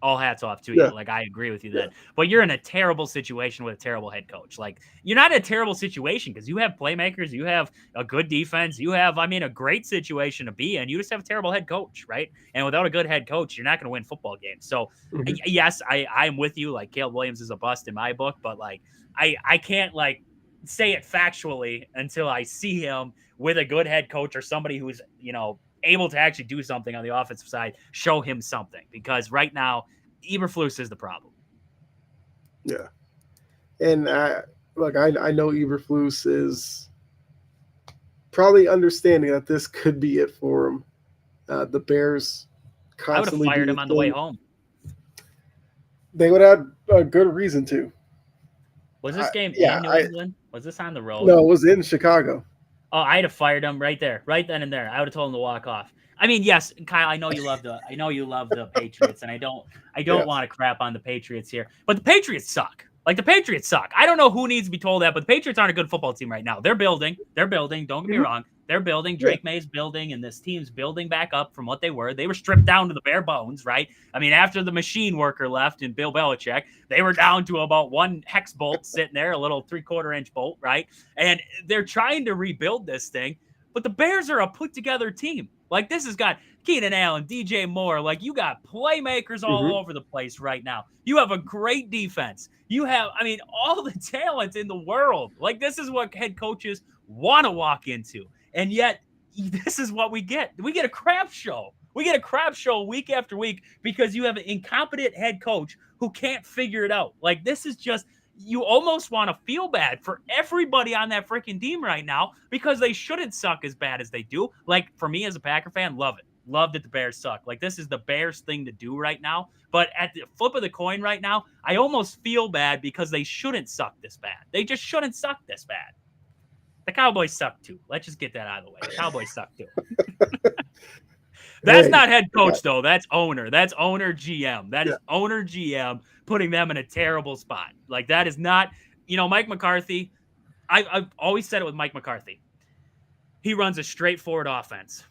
[SPEAKER 2] all hats off to you.
[SPEAKER 1] yeah,
[SPEAKER 2] Like I agree with you
[SPEAKER 1] yeah.
[SPEAKER 2] then. But you're in a terrible situation with a terrible head coach. Like you're not in a terrible situation because you have playmakers, you have a good defense, you have, I mean, a great situation to be in. You just have a terrible head coach, right? And without a good head coach, you're not going to win football games. So
[SPEAKER 1] Mhm.
[SPEAKER 2] yes, I'm with you. Like Caleb Williams is a bust in my book, but like I can't like say it factually until I see him with a good head coach or somebody who's able to actually do something on the offensive side, show him something because right now Eberflus is the problem.
[SPEAKER 1] Yeah, and I know Eberflus is probably understanding that this could be it for him. The Bears
[SPEAKER 2] I would have
[SPEAKER 1] constantly do
[SPEAKER 2] fired
[SPEAKER 1] the
[SPEAKER 2] him on the way
[SPEAKER 1] thing.
[SPEAKER 2] home.
[SPEAKER 1] They would have a good reason to.
[SPEAKER 2] Was this game
[SPEAKER 1] Yeah,
[SPEAKER 2] in New
[SPEAKER 1] I
[SPEAKER 2] England? Was this on the road?
[SPEAKER 1] no, it was in Chicago.
[SPEAKER 2] Oh, I'd have fired him right there, right then and there. I would have told him to walk off. I mean, yes, Kyle, I know you love the Patriots, and I don't
[SPEAKER 1] Yes.
[SPEAKER 2] want to crap on the Patriots here, but the Patriots suck. Like the Patriots suck. I don't know who needs to be told that, but the Patriots aren't a good football team right now. They're building. They're building. Don't get me
[SPEAKER 1] Mhm.
[SPEAKER 2] wrong. They're building.
[SPEAKER 1] Yeah.
[SPEAKER 2] Drake May's building, and this team's building back up from what they were. They were stripped down to the bare bones, right? I mean, after the machine worker left and Bill Belichick, they were down to about one hex bolt sitting there, a little 3/4 inch bolt, right? And they're trying to rebuild this thing. But the Bears are a put together team. Like this has got Keenan Allen, DJ Moore. Like you got playmakers all
[SPEAKER 1] Hmm.
[SPEAKER 2] over the place right now. You have a great defense. You have, I mean, all the talent in the world. Like this is what head coaches want to walk into. And yet this is what we get. We get a crap show. We get a crap show week after week because you have an incompetent head coach who can't figure it out. Like this is just you almost want to feel bad for everybody on that freaking team right now because they shouldn't suck as bad as they do. Like for me as a Packer fan, love it. Love that the Bears suck. Like this is the Bears thing to do right now. But at the flip of the coin right now, I almost feel bad because they shouldn't suck this bad. They just shouldn't suck this bad. The Cowboys suck too. Let's just get that out of the way. The Cowboys suck too. That's
[SPEAKER 1] Hey,
[SPEAKER 2] not head
[SPEAKER 1] I got
[SPEAKER 2] coach though. That's owner. That's owner GM. That
[SPEAKER 1] yeah.
[SPEAKER 2] is owner GM putting them in a terrible spot. Like that is not, Mike McCarthy. I've always said it with Mike McCarthy. He runs a straightforward offense.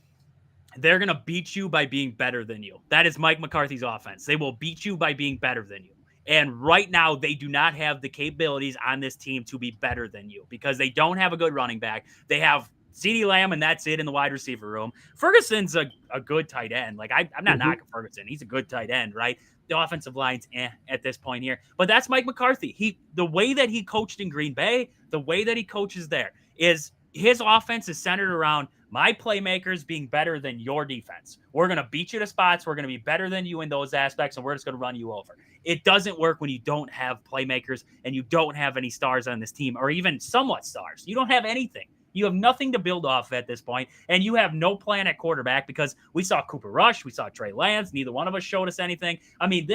[SPEAKER 2] They're going to beat you by being better than you. That is Mike McCarthy's offense. They will beat you by being better than you. And right now, they do not have the capabilities on this team to be better than you because they don't have a good running back. They have CeeDee Lamb, and that's it in the wide receiver room. Ferguson's a good tight end. Like, I'm not
[SPEAKER 1] Hmm.
[SPEAKER 2] knocking Ferguson. He's a good tight end, right? The offensive line's at this point here. But that's Mike McCarthy. The way that he coached in Green Bay, the way that he coaches there is his offense is centered around my playmakers being better than your defense. We're going to beat you to spots. We're going to be better than you in those aspects, and we're just going to run you over. It doesn't work when you don't have playmakers and you don't have any stars on this team or even somewhat stars. You don't have anything. You have nothing to build off at this point, and you have no plan at quarterback because we saw Cooper Rush, we saw Trey Lance. Neither one of us showed us anything. I mean,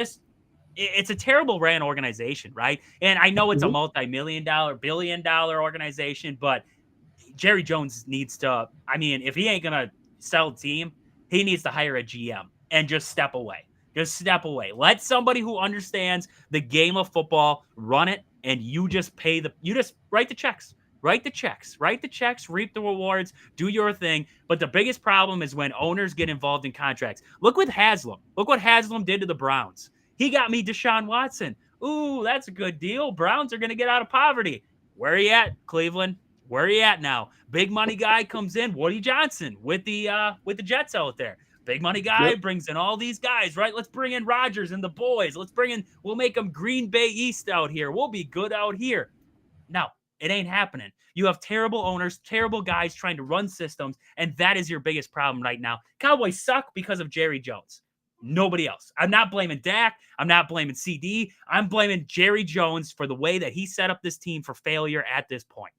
[SPEAKER 2] it's a terrible ran organization, right? And I know it's a
[SPEAKER 1] Hmm.
[SPEAKER 2] multi-million-dollar, billion-dollar organization, but Jerry Jones needs to, I mean, if he ain't going to sell a team, he needs to hire a GM and just step away. Just step away. Let somebody who understands the game of football run it, and you just write the checks. Write the checks, reap the rewards, do your thing. But the biggest problem is when owners get involved in contracts. Look with Haslam. Look what Haslam did to the Browns. He got me Deshaun Watson. Ooh, that's a good deal. Browns are going to get out of poverty. Where are you at, Cleveland? Where are you at now? Big money guy comes in, Woody Johnson with the Jets out there. Big money guy
[SPEAKER 1] Yep.
[SPEAKER 2] brings in all these guys, right? Let's bring in Rodgers and the boys. We'll make them Green Bay East out here. We'll be good out here. No, it ain't happening. You have terrible owners, terrible guys trying to run systems, and that is your biggest problem right now. Cowboys suck because of Jerry Jones. Nobody else. I'm not blaming Dak. I'm not blaming CD. I'm blaming Jerry Jones for the way that he set up this team for failure at this point.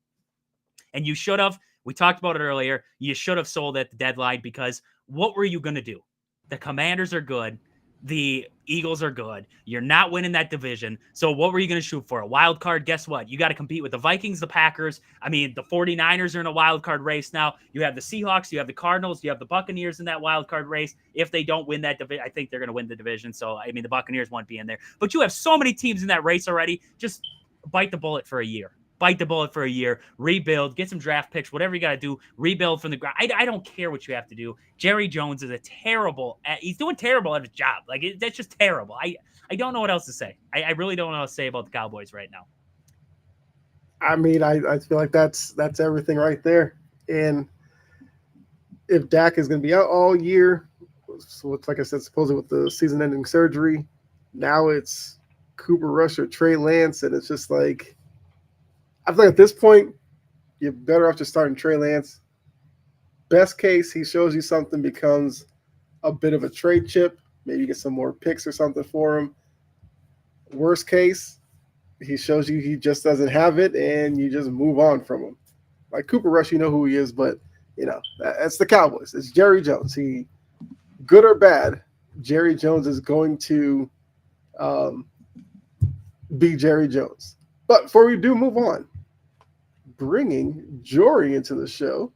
[SPEAKER 2] And you should have, we talked about it earlier, you should have sold at the deadline because what were you going to do? The Commanders are good. The Eagles are good. You're not winning that division. So what were you going to shoot for? A wild card? Guess what? You got to compete with the Vikings, the Packers. I mean, the 49ers are in a wild card race now. You have the Seahawks, you have the Cardinals, you have the Buccaneers in that wild card race. If they don't win that division, I think they're going to win the division. So, I mean, the Buccaneers won't be in there. But you have so many teams in that race already. Just bite the bullet for a year. Bite the bullet for a year, rebuild, get some draft picks, whatever you got to do, rebuild from the ground. I don't care what you have to do. Jerry Jones is he's doing terrible at his job. Like, that's just terrible. I don't know what else to say. I really don't know what to say about the Cowboys right now.
[SPEAKER 1] I mean, I feel like that's everything right there. And if Dak is going to be out all year, so it's like I said, supposedly with the season-ending surgery, now it's Cooper Rush or Trey Lance, and it's just like, I feel like at this point, you're better off just starting Trey Lance. Best case, he shows you something, becomes a bit of a trade chip. Maybe you get some more picks or something for him. Worst case, he shows you he just doesn't have it, and you just move on from him. Like Cooper Rush, you know who he is, but that's the Cowboys. It's Jerry Jones. He, good or bad, Jerry Jones is going to be Jerry Jones. But before we do move on, bringing Jory into the show.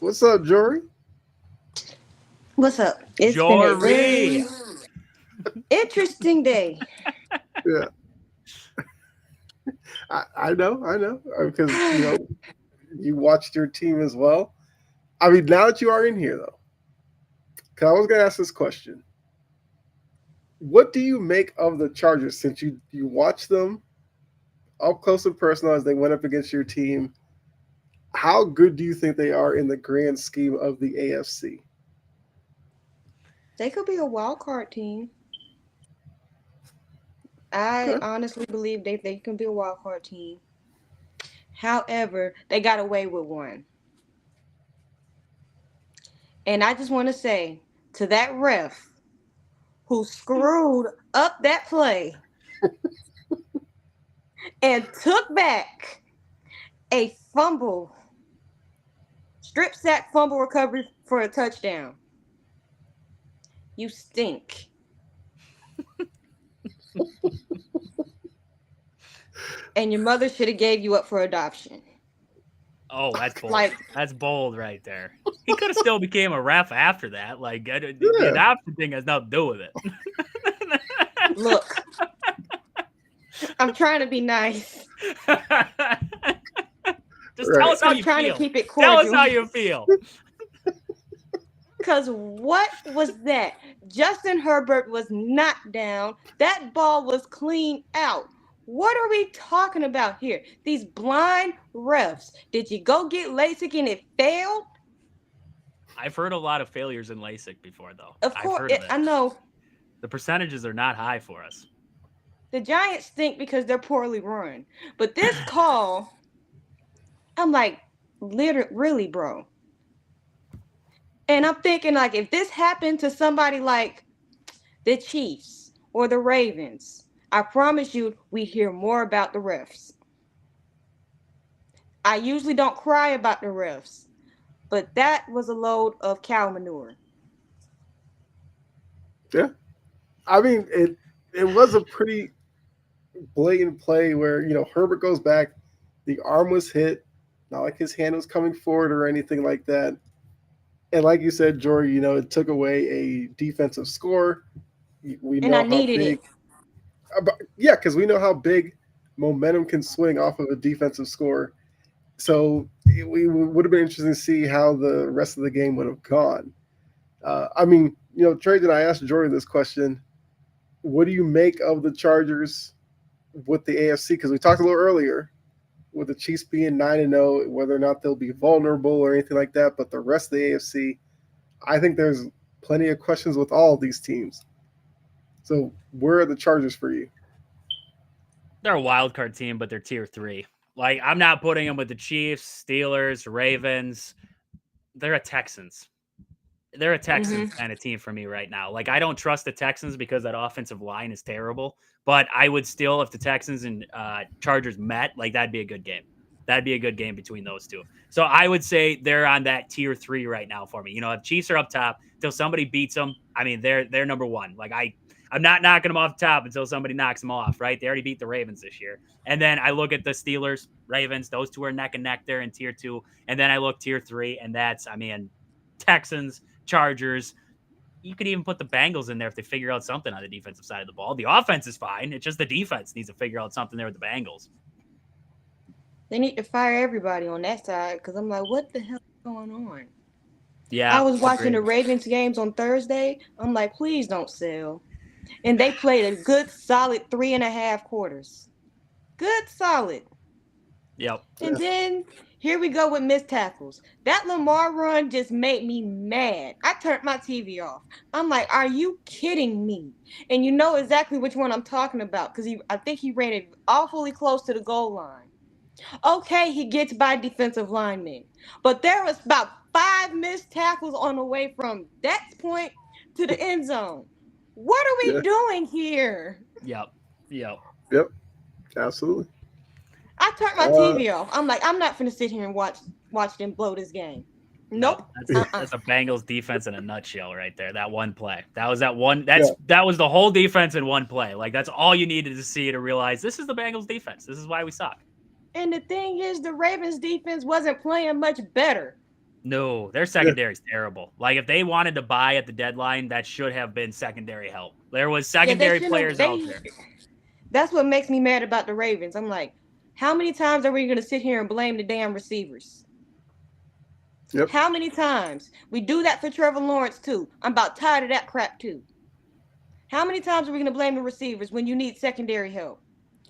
[SPEAKER 1] What's up, Jory?
[SPEAKER 3] What's up? It's
[SPEAKER 2] Jory.
[SPEAKER 3] been a very interesting day.
[SPEAKER 1] Yeah. I know. Because, you watched your team as well. I mean, now that you are in here, though, because I was going to ask this question. What do you make of the Chargers since you watched them up close and personal as they went up against your team? How good do you think they are in the grand scheme of the AFC?
[SPEAKER 3] They could be a wild card team. I honestly believe they can be a wild card team. However, they got away with one. And I just want to say to that ref who screwed up that play and took back a fumble, strip sack fumble recovery for a touchdown. You stink. And your mother should have gave you up for adoption.
[SPEAKER 2] Oh, that's bold. That's bold right there. He could have still became a ref after that. Like, the adoption thing has nothing to do with it.
[SPEAKER 3] Look, I'm trying to be nice.
[SPEAKER 2] Just tell us how you feel.
[SPEAKER 3] I'm trying to keep it cordial.
[SPEAKER 2] Tell us how you feel.
[SPEAKER 3] Because what was that? Justin Herbert was knocked down. That ball was clean out. What are we talking about here? These blind refs. Did you go get LASIK and it failed?
[SPEAKER 2] I've heard a lot of failures in LASIK before, though.
[SPEAKER 3] Of course, I know.
[SPEAKER 2] The percentages are not high for us.
[SPEAKER 3] The Giants stink because they're poorly run. But this call, I'm like, really, bro? And I'm thinking, like, if this happened to somebody like the Chiefs or the Ravens, I promise you, we hear more about the refs. I usually don't cry about the refs, but that was a load of cow manure.
[SPEAKER 1] Yeah. I mean, it was a pretty blatant play where, Herbert goes back, the arm was hit, not like his hand was coming forward or anything like that. And like you said, Jory, it took away a defensive score. We know
[SPEAKER 3] I needed it.
[SPEAKER 1] Yeah, because we know how big momentum can swing off of a defensive score. So it would have been interesting to see how the rest of the game would have gone. I mean, Trey, I asked Jory this question. What do you make of the Chargers with the AFC? Because we talked a little earlier with the Chiefs being 9-0, whether or not they'll be vulnerable or anything like that. But the rest of the AFC, I think there's plenty of questions with all of these teams. So where are the Chargers for you?
[SPEAKER 2] They're a wild card team, but they're tier 3. Like, I'm not putting them with the Chiefs, Steelers, Ravens. They're a Texans. they're a Texans kind of team for me right now. Like I don't trust the Texans because that offensive line is terrible. But I would still, if the Texans and Chargers met, like that'd be a good game. That'd be a good game between those two. So I would say they're on that tier 3 right now for me. If Chiefs are up top till somebody beats them, I mean they're number 1. Like I'm not knocking them off the top until somebody knocks them off. Right? They already beat the Ravens this year. And then I look at the Steelers, Ravens. Those two are neck and neck there in tier 2. And then I look tier 3, and that's Texans, Chargers. You could even put the Bengals in there if they figure out something on the defensive side of the ball. The offense is fine. It's just the defense needs to figure out something there with the Bengals.
[SPEAKER 3] They need to fire everybody on that side because I'm like, what the hell is going on?
[SPEAKER 2] Yeah.
[SPEAKER 3] I was watching the Ravens games on Thursday. I'm like, please don't sell. And they played a good, solid 3.5 quarters. Good, solid.
[SPEAKER 2] Yep.
[SPEAKER 3] And then here we go with missed tackles. That Lamar run just made me mad. I turned my TV off. I'm like, are you kidding me? And you know exactly which one I'm talking about because I think he ran it awfully close to the goal line. Okay, he gets by defensive linemen. But there was about 5 missed tackles on the way from that point to the end zone. What are we doing here?
[SPEAKER 2] Yep.
[SPEAKER 1] Absolutely.
[SPEAKER 3] I turned my TV off. I'm like, I'm not finna sit here and watch them blow this game. Nope.
[SPEAKER 2] That's a Bengals defense in a nutshell right there. That one play. That was the whole defense in one play. Like that's all you needed to see to realize this is the Bengals defense. This is why we suck.
[SPEAKER 3] And the thing is, the Ravens defense wasn't playing much better.
[SPEAKER 2] No, their secondary is terrible. Like if they wanted to buy at the deadline, that should have been secondary help. There was secondary players out there.
[SPEAKER 3] That's what makes me mad about the Ravens. I'm like, how many times are we going to sit here and blame the damn receivers?
[SPEAKER 1] Yep.
[SPEAKER 3] How many times? We do that for Trevor Lawrence too. I'm about tired of that crap too. How many times are we going to blame the receivers when you need secondary help?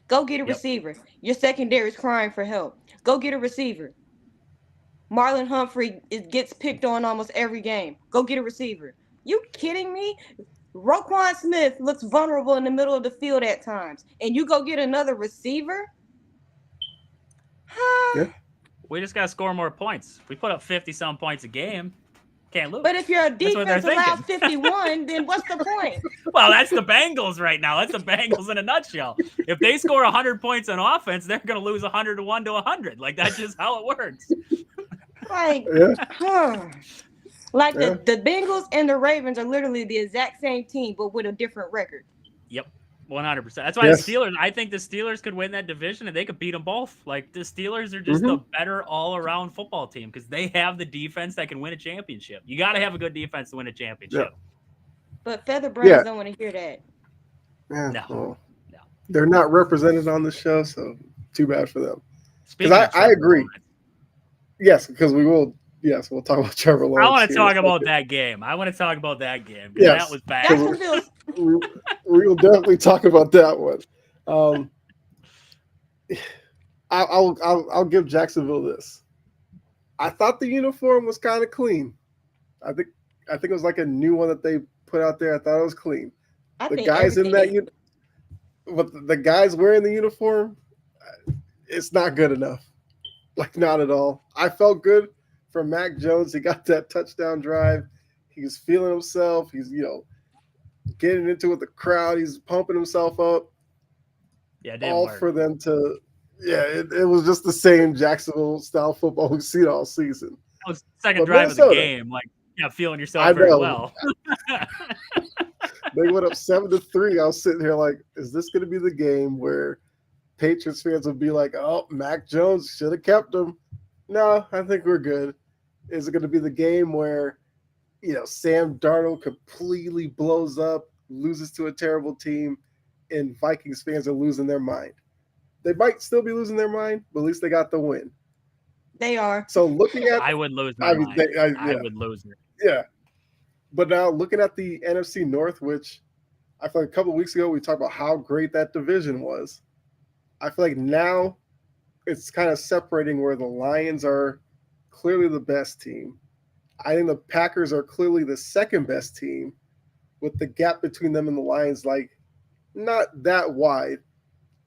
[SPEAKER 3] Go get a receiver. Your secondary is crying for help. Go get a receiver. Marlon Humphrey gets picked on almost every game. Go get a receiver. You kidding me? Roquan Smith looks vulnerable in the middle of the field at times. And you go get another receiver?
[SPEAKER 1] Yeah.
[SPEAKER 2] We just got to score more points. If we put up 50-some points a game, can't lose.
[SPEAKER 3] But if your defense allows 51, then what's the point?
[SPEAKER 2] Well, that's the Bengals right now. That's the Bengals in a nutshell. If they score 100 points on offense, they're going to lose 101 to 100. Like, that's just how it works.
[SPEAKER 3] Like, like the Bengals and the Ravens are literally the exact same team, but with a different record.
[SPEAKER 2] Yep. 100%. That's why the Steelers, I think the Steelers could win that division and they could beat them both. Like the Steelers are just a better all-around football team because they have the defense that can win a championship. You got to have a good defense to win a championship.
[SPEAKER 1] Yeah.
[SPEAKER 3] But feather brains don't want to hear that.
[SPEAKER 1] Yeah, no. They're not represented on the show, so too bad for them.
[SPEAKER 2] Because
[SPEAKER 1] I agree. Yes, because we will. Yes, we'll talk about Trevor Lawrence.
[SPEAKER 2] I want to talk about that game. I want to talk about that game.
[SPEAKER 1] Yes.
[SPEAKER 2] That was bad.
[SPEAKER 1] We will definitely talk about that one. I'll give Jacksonville this. I thought the uniform was kind of clean. I think it was like a new one that they put out there. I thought it was clean. The guys in that but the guys wearing the uniform, it's not good enough. Like not at all. I felt good for Mac Jones. He got that touchdown drive. He was feeling himself. He's getting into it with the crowd. He's pumping himself up.
[SPEAKER 2] Yeah, it didn't
[SPEAKER 1] all
[SPEAKER 2] work.
[SPEAKER 1] for them to. Yeah, it was just the same Jacksonville style football we've seen all season.
[SPEAKER 2] That was second drive of the game. Like, feeling yourself very well.
[SPEAKER 1] They went up 7-3. I was sitting here like, is this going to be the game where Patriots fans will be like, oh, Mac Jones should have kept him? No, I think we're good. Is it going to be the game where, Sam Darnold completely blows up, loses to a terrible team, and Vikings fans are losing their mind? They might still be losing their mind, but at least they got the win.
[SPEAKER 3] They are.
[SPEAKER 1] So looking at,
[SPEAKER 2] I would lose my mind. I would lose it.
[SPEAKER 1] Yeah. But now looking at the NFC North, which I feel like a couple of weeks ago we talked about how great that division was. I feel like now it's kind of separating where the Lions are clearly the best team. I think the Packers are clearly the second best team, with the gap between them and the Lions like not that wide.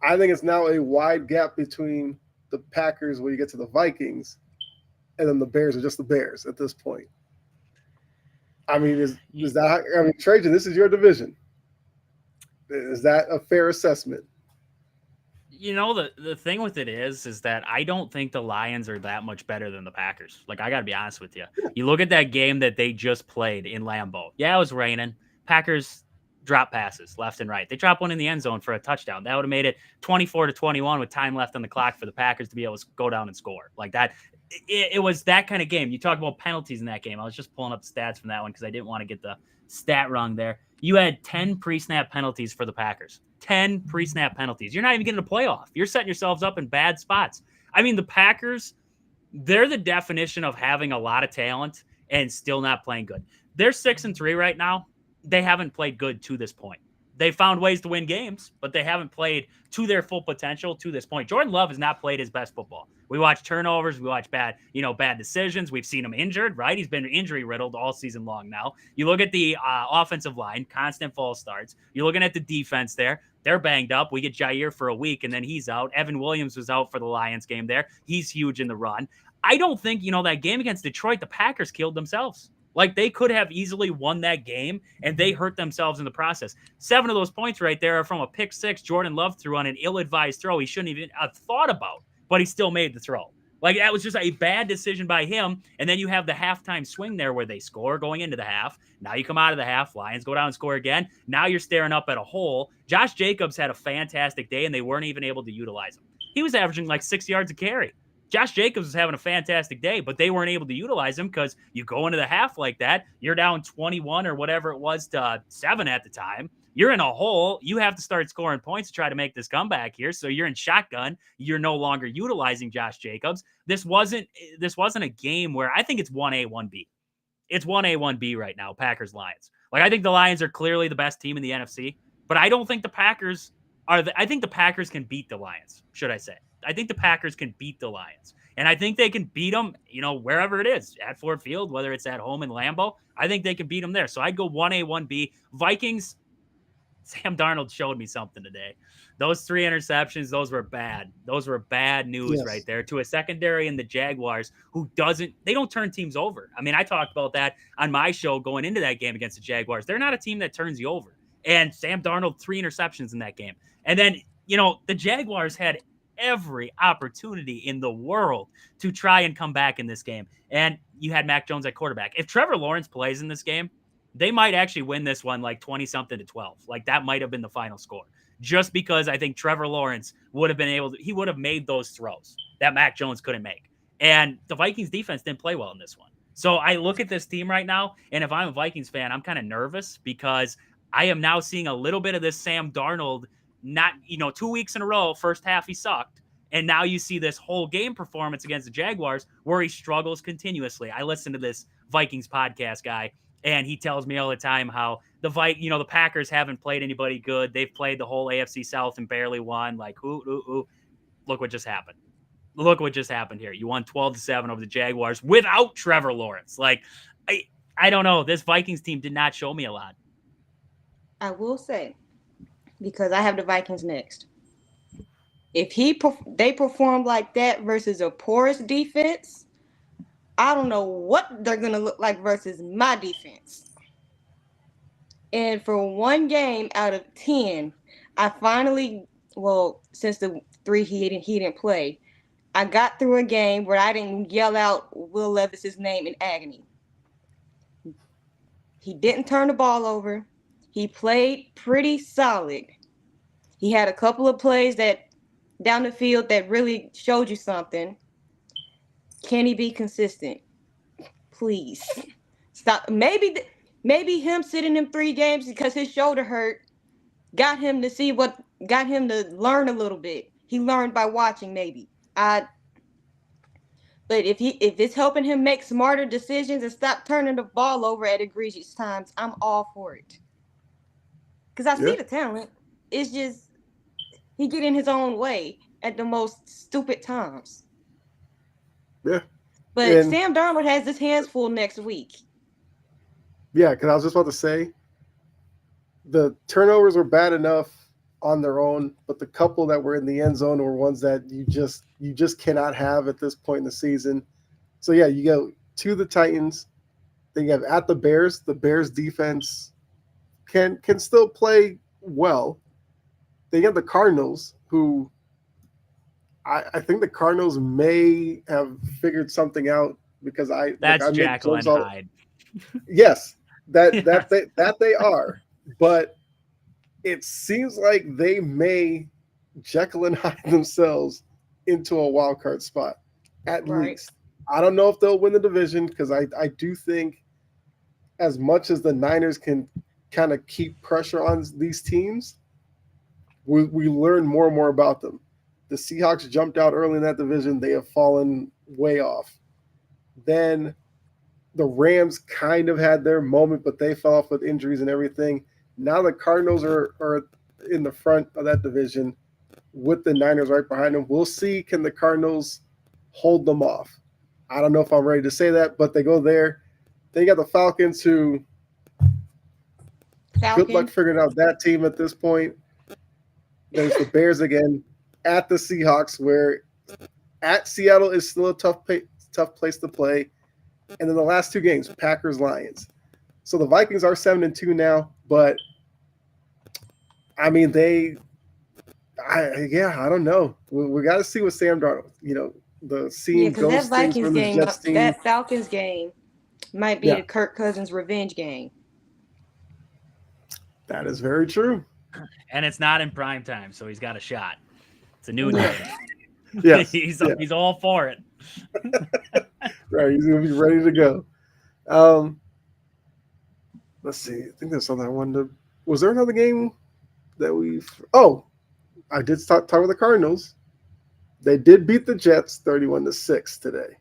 [SPEAKER 1] I think it's now a wide gap between the Packers when you get to the Vikings, and then the Bears are just the Bears at this point. I mean, is that? I mean, Trajan, this is your division. Is that a fair assessment?
[SPEAKER 2] The thing with it is that I don't think the Lions are that much better than the Packers. Like, I got to be honest with you. You look at that game that they just played in Lambeau. Yeah, it was raining. Packers drop passes left and right. They dropped one in the end zone for a touchdown. That would have made it 24-21 with time left on the clock for the Packers to be able to go down and score. Like that, it was that kind of game. You talk about penalties in that game. I was just pulling up the stats from that one because I didn't want to get the stat wrong there. You had 10 pre-snap penalties for the Packers. 10 pre-snap penalties. You're not even getting a playoff. You're setting yourselves up in bad spots. I mean, the Packers, they're the definition of having a lot of talent and still not playing good. They're 6-3 right now. They haven't played good to this point. They found ways to win games, but they haven't played to their full potential to this point. Jordan Love has not played his best football. We watch turnovers, we watch bad decisions. We've seen him injured, right? He's been injury riddled all season long now. You look at the offensive line, constant false starts. You're looking at the defense there. They're banged up. We get Jair for a week, and then he's out. Evan Williams was out for the Lions game there. He's huge in the run. I don't think, that game against Detroit, the Packers killed themselves. Like, they could have easily won that game, and they hurt themselves in the process. 7 of those points right there are from a pick six Jordan Love threw on an ill-advised throw he shouldn't even have thought about, but he still made the throw. Like, that was just a bad decision by him. And then you have the halftime swing there where they score going into the half. Now you come out of the half. Lions go down and score again. Now you're staring up at a hole. Josh Jacobs had a fantastic day, and they weren't even able to utilize him. He was averaging like 6 yards a carry. Josh Jacobs was having a fantastic day, but they weren't able to utilize him because you go into the half like that, you're down 21 or whatever it was to 7 at the time. You're in a hole. You have to start scoring points to try to make this comeback here. So you're in shotgun. You're no longer utilizing Josh Jacobs. This wasn't a game where I think it's 1A, 1B. It's 1A, 1B right now, Packers Lions. Like, I think the Lions are clearly the best team in the NFC, but I don't think the Packers I think the Packers can beat the Lions, should I say. I think the Packers can beat the Lions. And I think they can beat them, wherever it is, at Ford Field, whether it's at home in Lambeau. I think they can beat them there. So I'd go 1A, 1B. Vikings, Sam Darnold showed me something today. Those 3 interceptions, those were bad. Those were bad news right there to a secondary in the Jaguars who they don't turn teams over. I mean, I talked about that on my show going into that game against the Jaguars. They're not a team that turns you over. And Sam Darnold, 3 interceptions in that game. And then, the Jaguars had every opportunity in the world to try and come back in this game. And you had Mac Jones at quarterback. If Trevor Lawrence plays in this game, they might actually win this one like 20-something to 12. Like, that might have been the final score. Just because I think Trevor Lawrence would have been he would have made those throws that Mac Jones couldn't make. And the Vikings defense didn't play well in this one. So I look at this team right now, and if I'm a Vikings fan, I'm kind of nervous because I am now seeing a little bit of this Sam Darnold, not, 2 weeks in a row, first half he sucked. And now you see this whole game performance against the Jaguars where he struggles continuously. I listen to this Vikings podcast guy, and he tells me all the time how the Packers haven't played anybody good. They've played the whole AFC South and barely won. Like, look what just happened. Look what just happened here. You won 12-7 over the Jaguars without Trevor Lawrence. Like, I don't know. This Vikings team did not show me a lot.
[SPEAKER 3] I will say, because I have the Vikings next. If they perform like that versus a porous defense, I don't know what they're going to look like versus my defense. And for one game out of 10, I finally, since the 3 he didn't play, I got through a game where I didn't yell out Will Levis's name in agony. He didn't turn the ball over. He played pretty solid. He had a couple of plays that down the field that really showed you something. Can he be consistent? Please stop. Maybe him sitting in 3 games because his shoulder hurt got him to learn a little bit. He learned by watching, maybe. But if it's helping him make smarter decisions and stop turning the ball over at egregious times, I'm all for it. Because I see the talent. It's just he get in his own way at the most stupid times.
[SPEAKER 1] Yeah.
[SPEAKER 3] But Sam Darnold has his hands full next week.
[SPEAKER 1] Yeah, because I was just about to say, the turnovers were bad enough on their own, but the couple that were in the end zone were ones that you just cannot have at this point in the season. So yeah, you go to the Titans. Then you have at the Bears. The Bears defense can still play well. Then you have the Cardinals, who I think the Cardinals may have figured something out because
[SPEAKER 2] That's
[SPEAKER 1] I make
[SPEAKER 2] Jekyll
[SPEAKER 1] jokes
[SPEAKER 2] and
[SPEAKER 1] all.
[SPEAKER 2] Hyde.
[SPEAKER 1] Yes,
[SPEAKER 2] Yeah.
[SPEAKER 1] that they are, but it seems like they may Jekyll and Hyde themselves into a wild card spot, at
[SPEAKER 3] Right.
[SPEAKER 1] least. I don't know if they'll win the division because I do think as much as the Niners can kind of keep pressure on these teams, we learn more and more about them. The Seahawks jumped out early in that division. They have fallen way off. Then the Rams kind of had their moment, but they fell off with injuries and everything. Now the Cardinals are in the front of that division with the Niners right behind them. We'll see, can the Cardinals hold them off? I don't know if I'm ready to say that, but they go there. They got the Falcons, who good luck
[SPEAKER 3] Falcons.
[SPEAKER 1] figuring out that team at this point. There's the Bears again at the Seahawks, where at Seattle is still a tough place to play. And then the last two games, Packers Lions. So the Vikings are 7-2 now, but I mean I don't know. We got to see what Sam Darnold. The
[SPEAKER 3] Yeah,
[SPEAKER 1] seeing
[SPEAKER 3] because that
[SPEAKER 1] ghost things
[SPEAKER 3] Vikings
[SPEAKER 1] from the
[SPEAKER 3] game,
[SPEAKER 1] Jets team.
[SPEAKER 3] that Falcons game might be
[SPEAKER 1] Yeah,
[SPEAKER 3] the Kirk Cousins revenge game.
[SPEAKER 1] that is very true.
[SPEAKER 2] And it's not in prime time, so he's got a shot. It's a noon
[SPEAKER 3] Yeah.
[SPEAKER 2] game.
[SPEAKER 1] Yes,
[SPEAKER 2] He's all for it.
[SPEAKER 1] right. He's gonna be ready to go. Um, let's see. I think there's something I wanted to. Was there another game that we've? Oh, I did talk with the Cardinals. They did beat the Jets 31-6 today,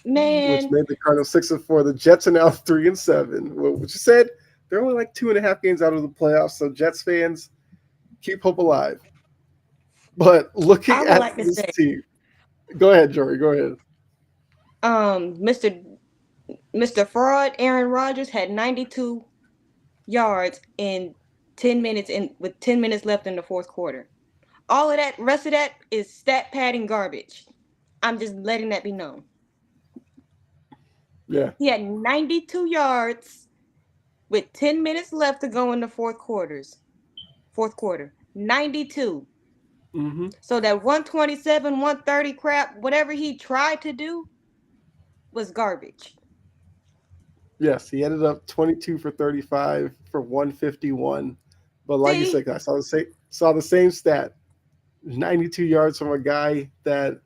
[SPEAKER 1] which
[SPEAKER 3] Man,
[SPEAKER 1] made the Cardinals 6-4. The Jets are now 3-7. Which you said they're only like 2.5 games out of the playoffs. So Jets fans, keep hope alive. But looking
[SPEAKER 3] I would
[SPEAKER 1] at
[SPEAKER 3] like to
[SPEAKER 1] this
[SPEAKER 3] say,
[SPEAKER 1] team, go ahead, Jory. Go ahead.
[SPEAKER 3] Mr. Fraud, Aaron Rodgers had 92 yards in 10 minutes with 10 minutes left in the fourth quarter. All of that, rest of that is stat padding garbage. I'm just letting that be known.
[SPEAKER 1] Yeah.
[SPEAKER 3] He had 92 yards with 10 minutes left to go in the fourth quarter. 92.
[SPEAKER 1] Mm-hmm.
[SPEAKER 3] So that 127, 130 crap, whatever he tried to do was garbage.
[SPEAKER 1] Yes, he ended up 22 for 35 for 151. But like you
[SPEAKER 3] See?
[SPEAKER 1] said, I saw the same stat. 92 yards from a guy that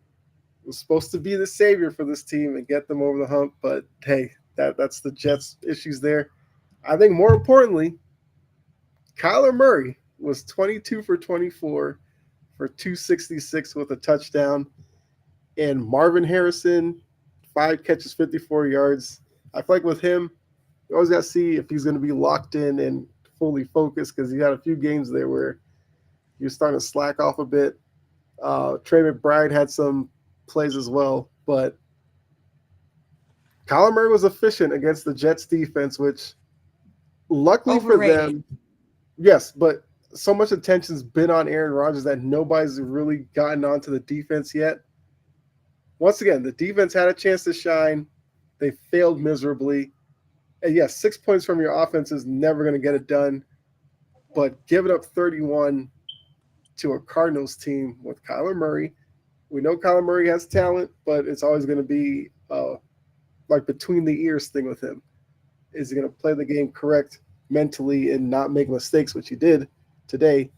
[SPEAKER 1] was supposed to be the savior for this team and get them over the hump. But hey, that's the Jets' issues there. I think more importantly, Kyler Murray was 22 for 24 for 266 with a touchdown. And Marvin Harrison, 5 catches, 54 yards. I feel like with him, you always got to see if he's going to be locked in and fully focused, because he had a few games there where he was starting to slack off a bit. Trey McBride had some plays as well, but Kyler Murray was efficient against the Jets defense, which luckily for
[SPEAKER 3] Overrated.
[SPEAKER 1] them, yes, but so much attention's been on Aaron Rodgers that nobody's really gotten onto the defense yet. Once again, the defense had a chance to shine. They failed miserably. And yes, 6 points from your offense is never going to get it done. But giving up 31 to a Cardinals team with Kyler Murray, we know Kyler Murray has talent, but it's always going to be like between the ears thing with him. Is he going to play the game correct mentally and not make mistakes, which he did today?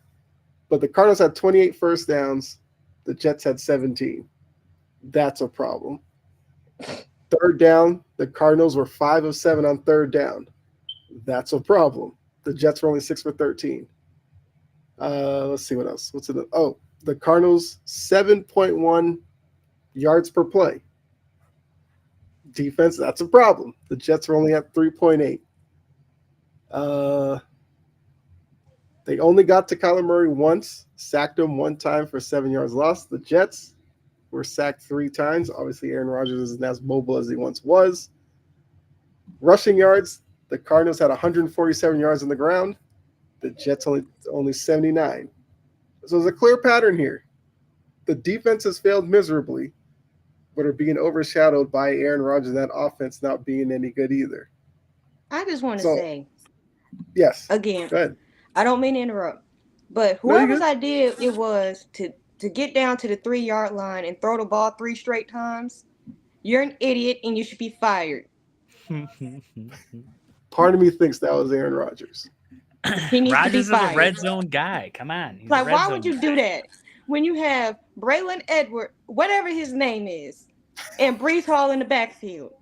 [SPEAKER 1] But the Cardinals had 28 first downs. The Jets had 17. That's a problem. Third down, the Cardinals were 5 of 7 on third down. That's a problem. The Jets were only 6 for 13. Let's see what else. What's it? Oh, the Cardinals 7.1 yards per play. Defense, that's a problem. The Jets were only at 3.8. They only got to Kyler Murray once, sacked him one time for 7 yards lost. The Jets were sacked 3 times. Obviously, Aaron Rodgers isn't as mobile as he once was. Rushing yards, the Cardinals had 147 yards on the ground. The Jets only 79. So there's a clear pattern here. The defense has failed miserably, but are being overshadowed by Aaron Rodgers and that offense not being any good either.
[SPEAKER 3] I just want to
[SPEAKER 1] So
[SPEAKER 3] say
[SPEAKER 1] yes,
[SPEAKER 3] again,
[SPEAKER 1] go ahead.
[SPEAKER 3] I don't mean to interrupt, but
[SPEAKER 1] No, you
[SPEAKER 3] whoever's
[SPEAKER 1] good?
[SPEAKER 3] idea it was to get down to the 3 yard line and throw the ball 3 straight times, you're an idiot and you should be fired.
[SPEAKER 1] Part of me thinks that was Aaron Rodgers.
[SPEAKER 3] He needs to be
[SPEAKER 2] Rogers is a
[SPEAKER 3] fired.
[SPEAKER 2] red zone guy. Come on, he's a
[SPEAKER 3] Like,
[SPEAKER 2] red
[SPEAKER 3] why
[SPEAKER 2] zone
[SPEAKER 3] would you
[SPEAKER 2] guy.
[SPEAKER 3] do that when you have Braylon Edward, whatever his name is, and Brees Hall in the backfield?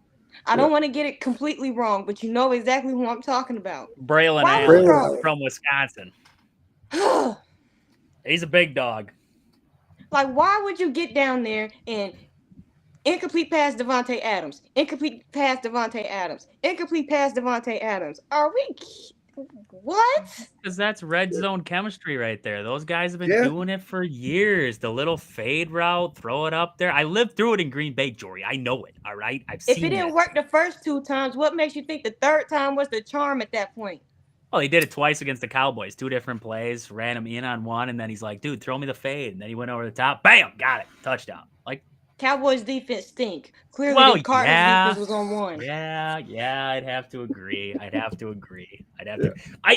[SPEAKER 3] I
[SPEAKER 1] Yeah.
[SPEAKER 3] don't want to get it completely wrong, but you know exactly who I'm talking about.
[SPEAKER 2] Braylon
[SPEAKER 3] Why would you
[SPEAKER 2] Allen
[SPEAKER 1] Braylon
[SPEAKER 3] throw?
[SPEAKER 1] Allen.
[SPEAKER 2] from Wisconsin. He's a big dog.
[SPEAKER 3] Like, why would you get down there and incomplete pass Devontae Adams, incomplete pass Devontae Adams, incomplete pass Devontae Adams? Are we? What?
[SPEAKER 2] Because that's red zone chemistry right there. Those guys have been
[SPEAKER 1] Yeah.
[SPEAKER 2] doing it for years. The little fade route, throw it up there. I lived through it in Green Bay, Jory. I know it. All right. I've
[SPEAKER 3] If it
[SPEAKER 2] seen
[SPEAKER 3] didn't
[SPEAKER 2] this.
[SPEAKER 3] work the first 2 times, what makes you think the third time was the charm at that point?
[SPEAKER 2] Well, he did it twice against the Cowboys. 2 different plays, ran him in on one, and then he's like, dude, throw me the fade. And then he went over the top. Bam! Got it. Touchdown. Like,
[SPEAKER 3] Cowboys defense stink. Clearly,
[SPEAKER 2] well,
[SPEAKER 3] the Cardinals defense was on one.
[SPEAKER 2] Yeah, I'd have to agree.
[SPEAKER 1] Yeah.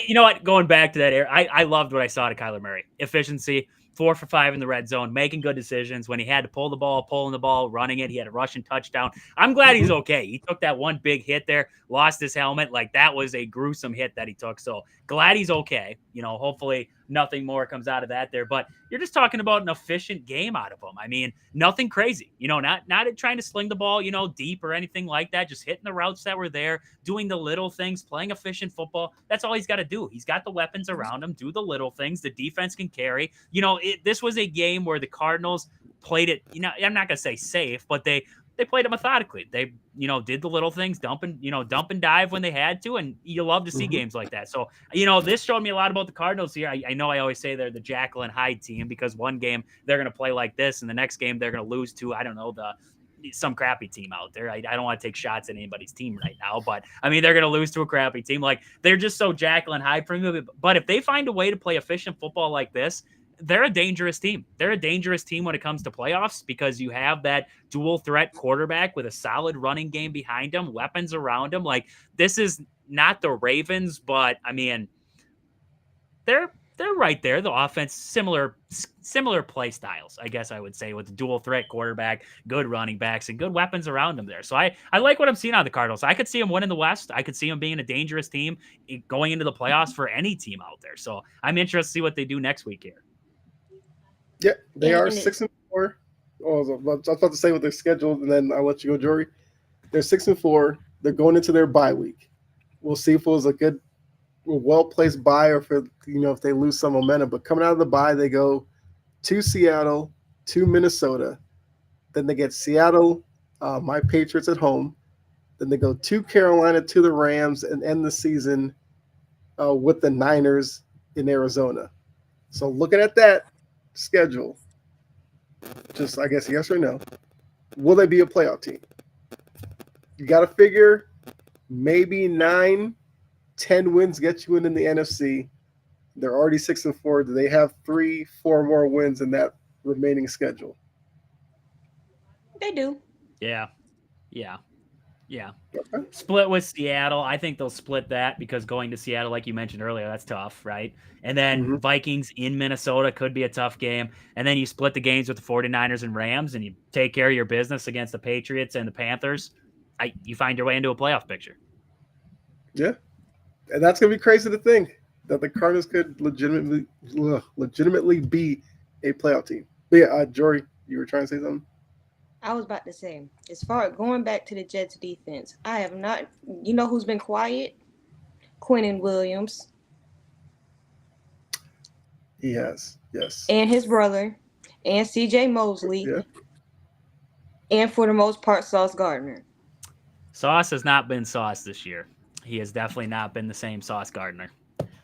[SPEAKER 2] You know what? Going back to that era, I loved what I saw to Kyler Murray. Efficiency, 4 for 5 in the red zone, making good decisions. When he had to pull the ball, pulling the ball, running it, he had a rushing touchdown. I'm glad he's okay. He took that one big hit there, lost his helmet. Like, that was a gruesome hit that he took. So glad he's okay. You know, hopefully nothing more comes out of that there. But you're just talking about an efficient game out of him. I mean, nothing crazy. You know, not trying to sling the ball, you know, deep or anything like that. Just hitting the routes that were there, doing the little things, playing efficient football. That's all he's got to do. He's got the weapons around him. Do the little things. The defense can carry. You know, this was a game where the Cardinals played it. You know, I'm not gonna say safe, but they played it methodically. They, you know, did the little things, dump and dive when they had to, and you love to see games like that. So, you know, this showed me a lot about the Cardinals here. I know I always say they're the Jekyll and Hyde team because one game they're going to play like this, and the next game they're going to lose to, I don't know, some crappy team out there. I don't want to take shots at anybody's team right now, but I mean, they're going to lose to a crappy team. Like, they're just so Jekyll and Hyde for me. But if they find a way to play efficient football like this, they're a dangerous team. They're a dangerous team when it comes to playoffs because you have that dual threat quarterback with a solid running game behind him, weapons around him. Like, this is not the Ravens, but I mean, they're right there. The offense, similar play styles, I guess I would say, with the dual threat quarterback, good running backs, and good weapons around them there. So I like what I'm seeing out of the Cardinals. I could see them winning the West. I could see them being a dangerous team going into the playoffs for any team out there. So I'm interested to see what they do next week here.
[SPEAKER 1] Yeah, they are 6-4. Oh, I was about to say what they're scheduled, and then I'll let you go, Jory. They're 6-4. They're going into their bye week. We'll see if it was a good, well-placed bye or if they lose some momentum. But coming out of the bye, they go to Seattle, to Minnesota. Then they get Seattle, my Patriots at home. Then they go to Carolina, to the Rams, and end the season with the Niners in Arizona. So looking at that schedule, just I guess yes or no, will they be a playoff team? You got to figure maybe 9-10 wins get you in the NFC. They're already 6-4. Do they have 3-4 more wins in that remaining schedule?
[SPEAKER 3] They do.
[SPEAKER 2] Yeah.
[SPEAKER 1] Okay.
[SPEAKER 2] Split with Seattle. I think they'll split that because going to Seattle, like you mentioned earlier, that's tough, right? And then Vikings in Minnesota could be a tough game. And then you split the games with the 49ers and Rams, and you take care of your business against the Patriots and the Panthers. You find your way into a playoff picture.
[SPEAKER 1] Yeah. And that's going to be crazy to think that the Cardinals could legitimately be a playoff team. But yeah, Jory, you were trying to say something?
[SPEAKER 3] I was about to say, as far as going back to the Jets defense, I have not, you know who's been quiet? Quinnen Williams.
[SPEAKER 1] He has, yes.
[SPEAKER 3] And his brother, and CJ Mosley.
[SPEAKER 1] Yeah.
[SPEAKER 3] And for the most part, Sauce Gardner.
[SPEAKER 2] Sauce has not been Sauce this year. He has definitely not been the same Sauce Gardner,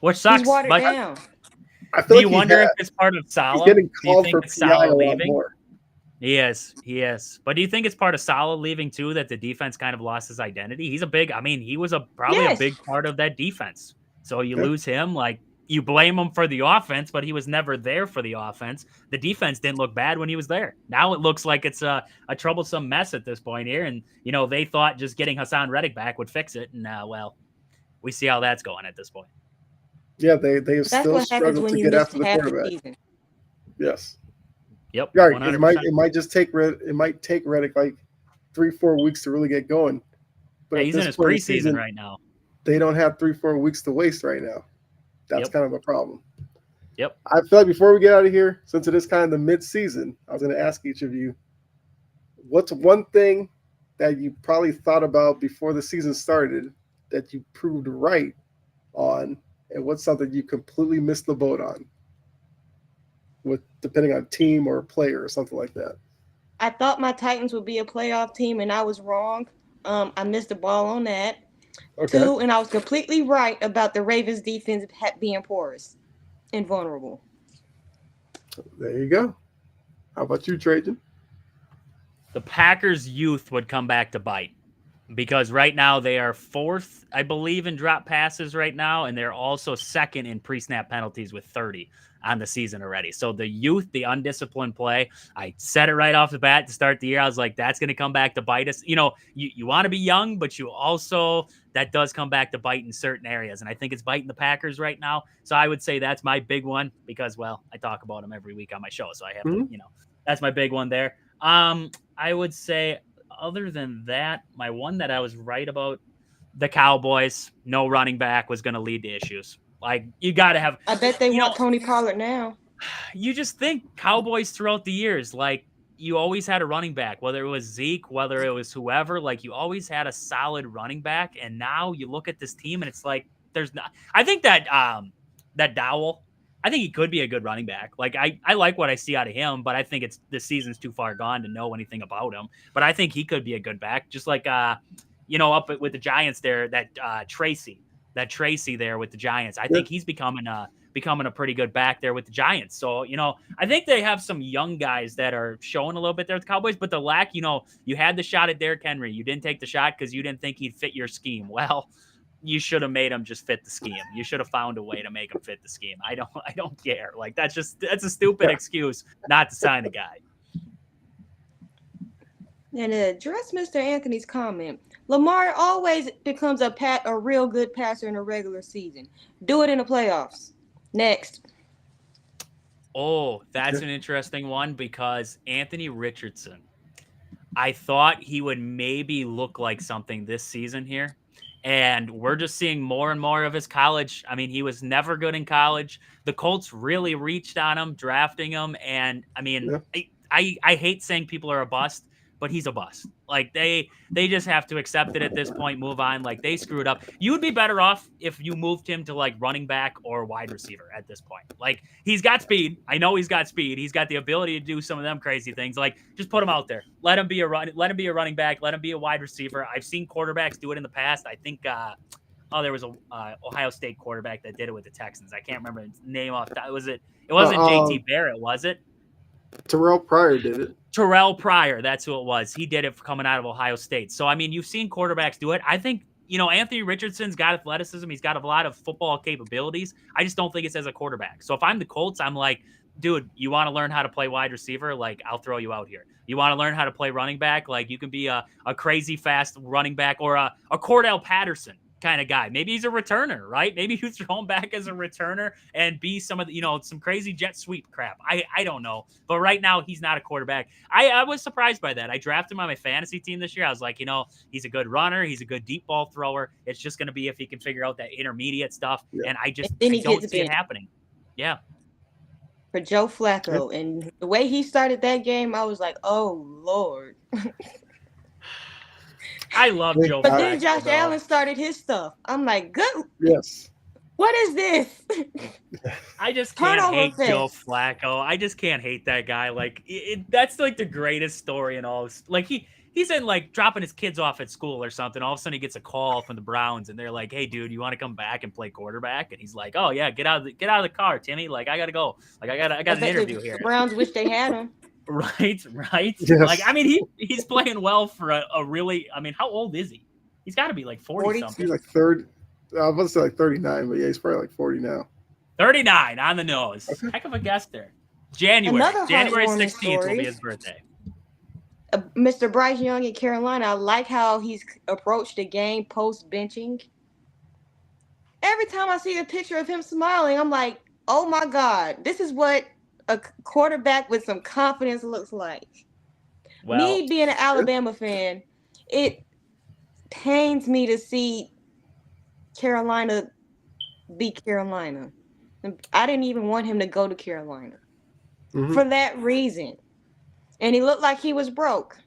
[SPEAKER 2] which sucks.
[SPEAKER 3] He's watered down.
[SPEAKER 1] I feel
[SPEAKER 2] do you wonder if it's part of Salah?
[SPEAKER 1] He's getting
[SPEAKER 2] do
[SPEAKER 1] called
[SPEAKER 2] you
[SPEAKER 1] for
[SPEAKER 2] think it's
[SPEAKER 1] PI
[SPEAKER 2] Salah
[SPEAKER 1] a lot
[SPEAKER 2] leaving?
[SPEAKER 1] more.
[SPEAKER 2] He is. But do you think it's part of Salah leaving too, that the defense kind of lost his identity? He was probably a big part of that defense. So you lose him, like, you blame him for the offense, but he was never there for the offense. The defense didn't look bad when he was there. Now it looks like it's a troublesome mess at this point here. And, they thought just getting Hassan Reddick back would fix it. And, well, we see how that's going at this point.
[SPEAKER 1] Yeah, they have
[SPEAKER 3] That's
[SPEAKER 1] still
[SPEAKER 3] what happens
[SPEAKER 1] struggled
[SPEAKER 3] when
[SPEAKER 1] to
[SPEAKER 3] you
[SPEAKER 1] get
[SPEAKER 3] miss
[SPEAKER 1] after the
[SPEAKER 3] half the
[SPEAKER 1] quarterback.
[SPEAKER 3] season.
[SPEAKER 1] Yes.
[SPEAKER 2] Yep.
[SPEAKER 1] Right.
[SPEAKER 2] 100%.
[SPEAKER 1] It might just take Reddick like 3-4 weeks to really get going. But
[SPEAKER 2] Yeah,
[SPEAKER 1] at
[SPEAKER 2] he's in
[SPEAKER 1] this
[SPEAKER 2] his
[SPEAKER 1] point in the
[SPEAKER 2] preseason
[SPEAKER 1] season,
[SPEAKER 2] right now.
[SPEAKER 1] they don't have 3-4 weeks to waste right now. That's
[SPEAKER 2] Yep.
[SPEAKER 1] kind of the problem.
[SPEAKER 2] Yep.
[SPEAKER 1] I feel like before we get out of here, since it is kind of the mid-season, I was going to ask each of you, what's one thing that you probably thought about before the season started that you proved right on, and what's something you completely missed the boat on, with depending on team or player or something like that?
[SPEAKER 3] I thought my Titans would be a playoff team, and I was wrong. I missed the ball on that.
[SPEAKER 1] Okay,
[SPEAKER 3] 2, and I was completely right about the Ravens' defense being porous and vulnerable.
[SPEAKER 1] there you go. How about you, Trajan?
[SPEAKER 2] The Packers' youth would come back to bite because right now they are 4th, I believe, in drop passes right now, and they're also 2nd in pre-snap penalties with 30 on the season already. So the youth, the undisciplined play, I said it right off the bat to start the year. I was like, that's going to come back to bite us. You know, you want to be young, but you also, that does come back to bite in certain areas. And I think it's biting the Packers right now. So I would say that's my big one because, well, I talk about them every week on my show. So I have to, that's my big one there. I would say, other than that, my one that I was right about, the Cowboys, no running back was going to lead to issues. Like, you got to have.
[SPEAKER 3] I bet they want Tony Pollard now.
[SPEAKER 2] You just think Cowboys throughout the years, like, you always had a running back, whether it was Zeke, whether it was whoever, like, you always had a solid running back. And now you look at this team and it's like, there's not. I think that Dowell, I think he could be a good running back. Like, I like what I see out of him, but I think the season's too far gone to know anything about him. But I think he could be a good back, just like up with the Giants there, that Tracy there with the Giants. I think he's becoming a pretty good back there with the Giants. So, I think they have some young guys that are showing a little bit there with the Cowboys, but the lack, you had the shot at Derrick Henry. You didn't take the shot because you didn't think he'd fit your scheme. Well, you should have made him just fit the scheme. You should have found a way to make him fit the scheme. I don't care. Like, that's a stupid excuse not to sign the guy.
[SPEAKER 3] And to address Mr. Anthony's comment, Lamar always becomes a real good passer in a regular season. Do it in the playoffs. Next.
[SPEAKER 2] Oh, that's an interesting one because Anthony Richardson, I thought he would maybe look like something this season here. And we're just seeing more and more of his college. I mean, he was never good in college. The Colts really reached on him, drafting him. And I mean, I hate saying people are a bust, but he's a bust. Like, they just have to accept it at this point, move on. Like, they screwed up. You would be better off if you moved him to like running back or wide receiver at this point. Like, he's got speed. I know he's got speed. He's got the ability to do some of them crazy things. Like, just put him out there. Let him be a running back. Let him be a wide receiver. I've seen quarterbacks do it in the past. I think there was a Ohio State quarterback that did it with the Texans. I can't remember his name off. It wasn't JT Barrett, was it?
[SPEAKER 1] Terrell Pryor did it.
[SPEAKER 2] Terrell Pryor, that's who it was. He did it coming out of Ohio State. So, I mean, you've seen quarterbacks do it. I think, Anthony Richardson's got athleticism. He's got a lot of football capabilities. I just don't think it's as a quarterback. So if I'm the Colts, I'm like, dude, you want to learn how to play wide receiver? Like, I'll throw you out here. You want to learn how to play running back? Like, you can be a crazy fast running back or a Cordell Patterson kind of guy. Maybe he's a returner, right? Maybe you throw him back as a returner and be some of the, some crazy jet sweep crap. I don't know. But right now, he's not a quarterback. I was surprised by that. I drafted him on my fantasy team this year. I was like, he's a good runner. He's a good deep ball thrower. It's just going to be if he can figure out that intermediate stuff. Yeah. And I don't see it happening. Yeah.
[SPEAKER 3] For Joe Flacco. And the way he started that game, I was like, oh, Lord.
[SPEAKER 2] I love Joe Flacco.
[SPEAKER 3] But then Josh Allen started his stuff. I'm like, good.
[SPEAKER 1] Yes.
[SPEAKER 3] What is this?
[SPEAKER 2] I just can't hate Joe Flacco. I just can't hate that guy. Like, that's like the greatest story in all. Like, he's in like dropping his kids off at school or something. All of a sudden he gets a call from the Browns and they're like, hey dude, you want to come back and play quarterback? And he's like, oh yeah, get out of the car, Timmy. Like, I gotta go. Like, I got an interview here.
[SPEAKER 3] The Browns wish they had him.
[SPEAKER 2] Right. Yes. Like, I mean, he's playing well for a really, I mean, how old is he? He's got to be like 40 something.
[SPEAKER 1] He's like 30. I was going to say like 39, but yeah, he's probably like 40 now.
[SPEAKER 2] 39 on the nose. Okay. Heck of a guess there. January 16th will be his birthday.
[SPEAKER 3] Mr. Bryce Young in Carolina, I like how he's approached the game post benching. every time I see a picture of him smiling, I'm like, oh my God, this is what a quarterback with some confidence looks like.
[SPEAKER 2] Well,
[SPEAKER 3] Me being an Alabama fan, it pains me to see Carolina be Carolina. I didn't even want him to go to Carolina
[SPEAKER 1] Mm-hmm.
[SPEAKER 3] for that reason. And he looked like he was broke.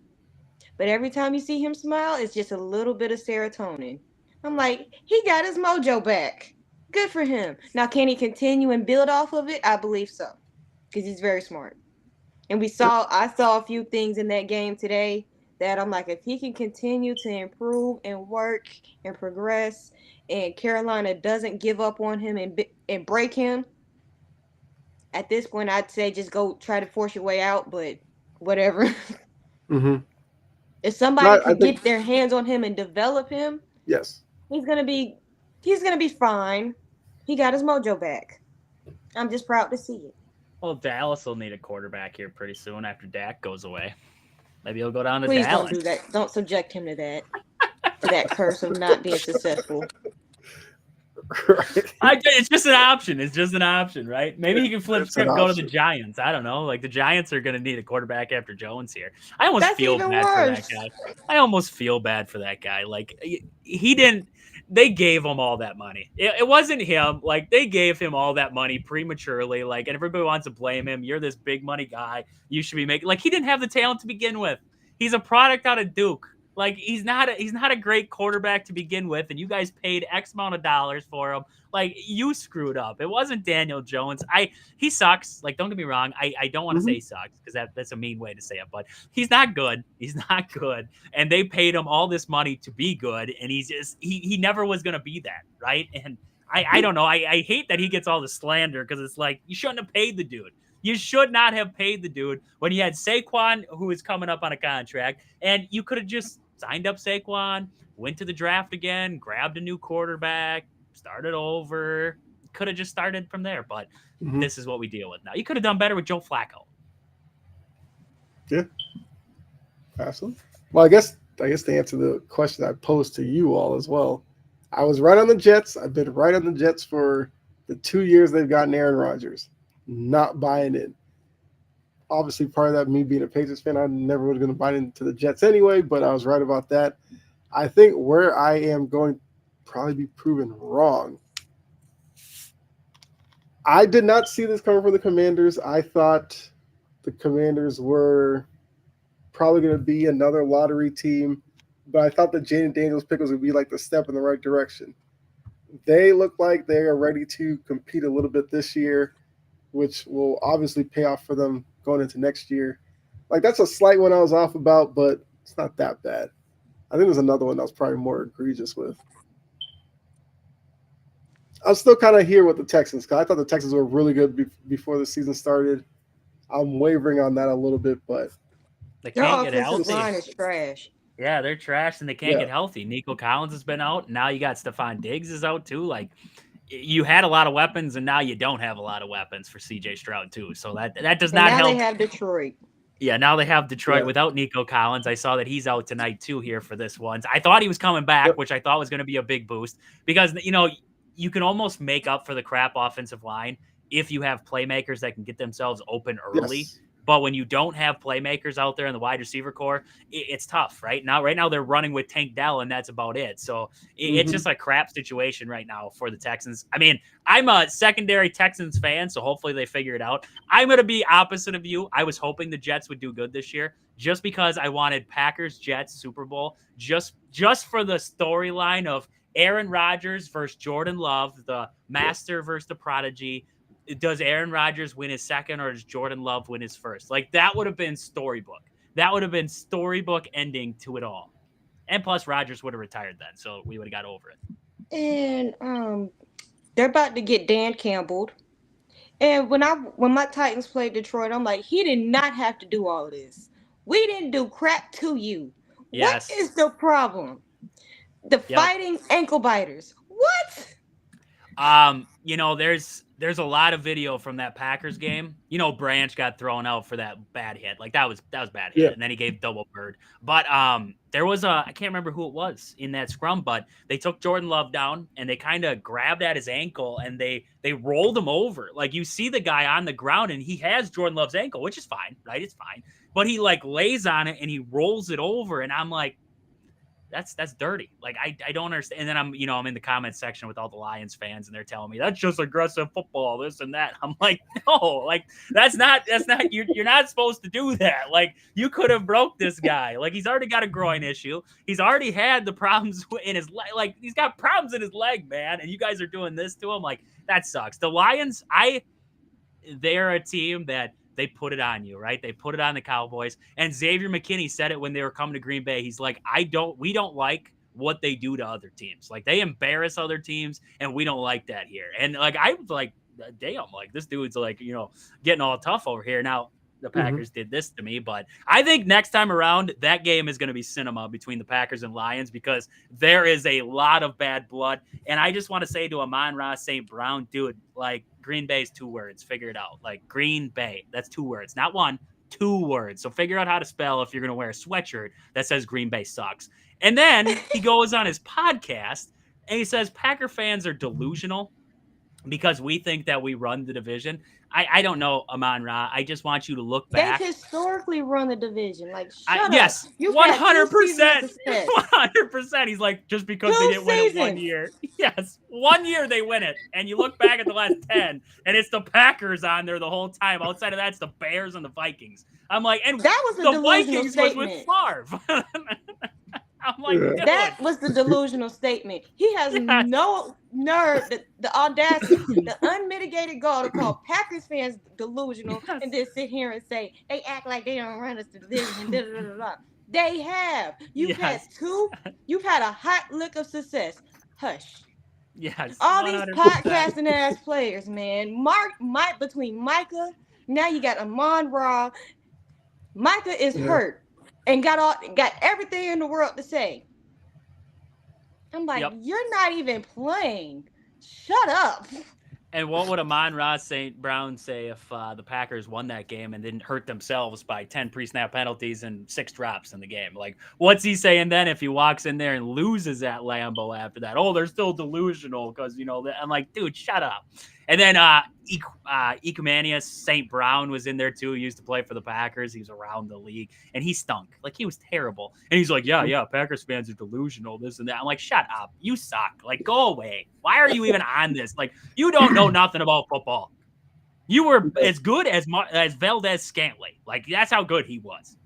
[SPEAKER 3] But every time you see him smile, it's just a little bit of serotonin. I'm like, he got his mojo back. Good for him. Now, can he continue and build off of it? I believe so. Because he's very smart. And
[SPEAKER 1] Yep.
[SPEAKER 3] I saw a few things in that game today that I'm like, if he can continue to improve and work and progress, and Carolina doesn't give up on him and break him, at this point, I'd say just go try to force your way out. But whatever.
[SPEAKER 1] Mm-hmm.
[SPEAKER 3] If somebody
[SPEAKER 1] No, I
[SPEAKER 3] could
[SPEAKER 1] think
[SPEAKER 3] get their hands on him and develop him,
[SPEAKER 1] yes.
[SPEAKER 3] he's gonna be he's gonna be fine. He got his mojo back. I'm just proud to see it.
[SPEAKER 2] well, Dallas will need a quarterback here pretty soon after Dak goes away. Maybe he'll go down to
[SPEAKER 3] Please don't
[SPEAKER 2] Dallas.
[SPEAKER 3] do that. Don't subject him to that curse of not being successful.
[SPEAKER 1] Right.
[SPEAKER 2] It's just an option. It's just an option, right? Maybe he can flip
[SPEAKER 1] It's an
[SPEAKER 2] script, go to the
[SPEAKER 1] option.
[SPEAKER 2] Giants. I don't know. Like the Giants are going to need a quarterback after Jones here. I almost
[SPEAKER 3] That's
[SPEAKER 2] feel
[SPEAKER 3] even
[SPEAKER 2] bad for that
[SPEAKER 3] worse.
[SPEAKER 2] guy. I almost feel bad for that guy. Like he didn't. They gave him all that money. It wasn't him. Like they gave him all that money prematurely. Like and everybody wants to blame him. You're this big money guy. You should be making. Like he didn't have the talent to begin with. He's a product out of Duke. Like he's not a great quarterback to begin with, and you guys paid X amount of dollars for him. Like you screwed up. It wasn't Daniel Jones. He sucks. Like don't get me wrong. I don't want to say
[SPEAKER 1] Mm-hmm.
[SPEAKER 2] he sucks because that's a mean way to say it, but he's not good. He's not good. And they paid him all this money to be good, and he never was gonna be that, right? And I don't know. I hate that he gets all the slander because it's like you shouldn't have paid the dude. You should not have paid the dude when you had Saquon, who is coming up on a contract, and you could have just signed up Saquon, went to the draft again, grabbed a new quarterback, started over. Could have just started from there, but
[SPEAKER 1] Mm-hmm.
[SPEAKER 2] this is what we deal with now. You could have done better with Joe Flacco.
[SPEAKER 1] Yeah. Absolutely. Well, I guess to answer the question I posed to you all as well, I was right on the Jets. I've been right on the Jets for the 2 years they've gotten Aaron Rodgers. Not buying in. Obviously, part of that me being a Patriots fan, I never was going to buy into the Jets anyway, but I was right about that. I think where I am going to probably be proven wrong. I did not see this coming from the Commanders. I thought the Commanders were probably going to be another lottery team, but I thought the Jaden Daniels pick was going to be like the step in the right direction. They look like they are ready to compete a little bit this year, which will obviously pay off for them going into next year. Like that's a slight one I was off about, but it's not that bad. I think there's another one that was probably more egregious with. I'm still kind of here with the Texans because I thought the Texans were really good before the season started. I'm wavering on that a little bit, but
[SPEAKER 2] They
[SPEAKER 3] Their
[SPEAKER 2] can't get
[SPEAKER 3] offensive
[SPEAKER 2] healthy.
[SPEAKER 3] line is trash.
[SPEAKER 2] Yeah, they're trash and they can't
[SPEAKER 1] yeah.
[SPEAKER 2] get healthy. Nico Collins has been out. Now you got Stephon Diggs is out too. Like you had a lot of weapons and now you don't have a lot of weapons for CJ Stroud too. So that does
[SPEAKER 3] And
[SPEAKER 2] not
[SPEAKER 3] now they
[SPEAKER 2] help.
[SPEAKER 3] have Detroit.
[SPEAKER 2] Yeah, now they have Detroit
[SPEAKER 1] Yeah.
[SPEAKER 2] without Nico Collins. I saw that he's out tonight too here for this one. I thought he was coming back,
[SPEAKER 1] Yep.
[SPEAKER 2] which I thought was going to be a big boost because you can almost make up for the crap offensive line if you have playmakers that can get themselves open early.
[SPEAKER 1] Yes.
[SPEAKER 2] But when you don't have playmakers out there in the wide receiver core, it's tough, right? Now they're running with Tank Dell, and that's about it. So it's
[SPEAKER 1] Mm-hmm.
[SPEAKER 2] just a crap situation right now for the Texans. I mean, I'm a secondary Texans fan, so hopefully they figure it out. I'm going to be opposite of you. I was hoping the Jets would do good this year just because I wanted Packers-Jets Super Bowl, just for the storyline of Aaron Rodgers versus Jordan Love, the master versus the prodigy. Does Aaron Rodgers win his second or does Jordan Love win his first? Like that would have been storybook. That would have been storybook ending to it all. And plus Rodgers would have retired then, so we would have got over it.
[SPEAKER 3] And they're about to get Dan Campbell. And when my Titans played Detroit, I'm like, he did not have to do all of this. We didn't do crap to you. What
[SPEAKER 2] Yes.
[SPEAKER 3] is the problem? The
[SPEAKER 2] Yep.
[SPEAKER 3] fighting ankle biters. What?
[SPEAKER 2] There's a lot of video from that Packers game. Branch got thrown out for that bad hit. Like that was bad hit.
[SPEAKER 1] Yeah.
[SPEAKER 2] And then he gave double bird. But there was I can't remember who it was in that scrum, but they took Jordan Love down and they kind of grabbed at his ankle and they rolled him over. Like you see the guy on the ground and he has Jordan Love's ankle, which is fine, right? It's fine. But he like lays on it and he rolls it over. And I'm like, that's dirty. Like I don't understand. And then I'm in the comments section with all the Lions fans and they're telling me that's just aggressive football, this and that. I'm like, no, like that's not you're not supposed to do that. Like you could have broke this guy. Like he's already got a groin issue. He's already had the problems in his leg. Like he's got problems in his leg, man. And you guys are doing this to him. Like that sucks. The Lions, they're a team that they put it on you, right? They put it on the Cowboys. And Xavier McKinney said it when they were coming to Green Bay. He's like, we don't like what they do to other teams. Like they embarrass other teams and we don't like that here. And like, I was like, damn, like this dude's like, getting all tough over here. Now the Packers did this to me, but I think next time around that game is going to be cinema between the Packers and Lions because there is a lot of bad blood. And I just want to say to Amon-Ra St. Brown, dude, like Green Bay's 2 words, figure it out. Like Green Bay, that's 2 words, not 1, 2 words. So figure out how to spell if you're going to wear a sweatshirt that says Green Bay sucks. And then he goes on his podcast and he says Packer fans are delusional because we think that we run the division. I don't know, Amon-Ra. I just want you to look back.
[SPEAKER 3] They've historically run the division. Like, shut
[SPEAKER 2] yes,
[SPEAKER 3] up. You've
[SPEAKER 2] 100%. 100%. He's like, just because they didn't win it 1 year. Yes, 1 year they win it. And you look back at the last 10, and it's the Packers on there the whole time. Outside of that, it's the Bears and the Vikings. I'm like, and
[SPEAKER 3] that was
[SPEAKER 2] the Vikings
[SPEAKER 3] statement.
[SPEAKER 2] was with Favre. I'm like,
[SPEAKER 3] that was the delusional statement. He has no nerve, the audacity, the unmitigated gall to call Packers fans delusional and then sit here and say they act like they don't run us to the division. Blah, blah, blah, blah. They have. You've had a hot lick of success. Hush.
[SPEAKER 2] Yes.
[SPEAKER 3] All 100%. These podcasting ass players, man. Between Micah, now you got Amon-Ra. Micah is hurt. And got everything in the world to say. I'm like, You're not even playing. Shut up.
[SPEAKER 2] And what would Amon-Ra St. Brown say if the Packers won that game and didn't hurt themselves by 10 pre-snap penalties and 6 drops in the game? Like, what's he saying then if he walks in there and loses at Lambeau after that? Oh, they're still delusional because, I'm like, dude, shut up. And then Ecumanius St. Brown was in there too. He used to play for the Packers. He was around the league and he stunk. Like he was terrible. And he's like, yeah, Packers fans are delusional, this and that. I'm like, shut up. You suck. Like, go away. Why are you even on this? Like, you don't know nothing about football. You were as good as Valdez-Scantling. Like, that's how good he was.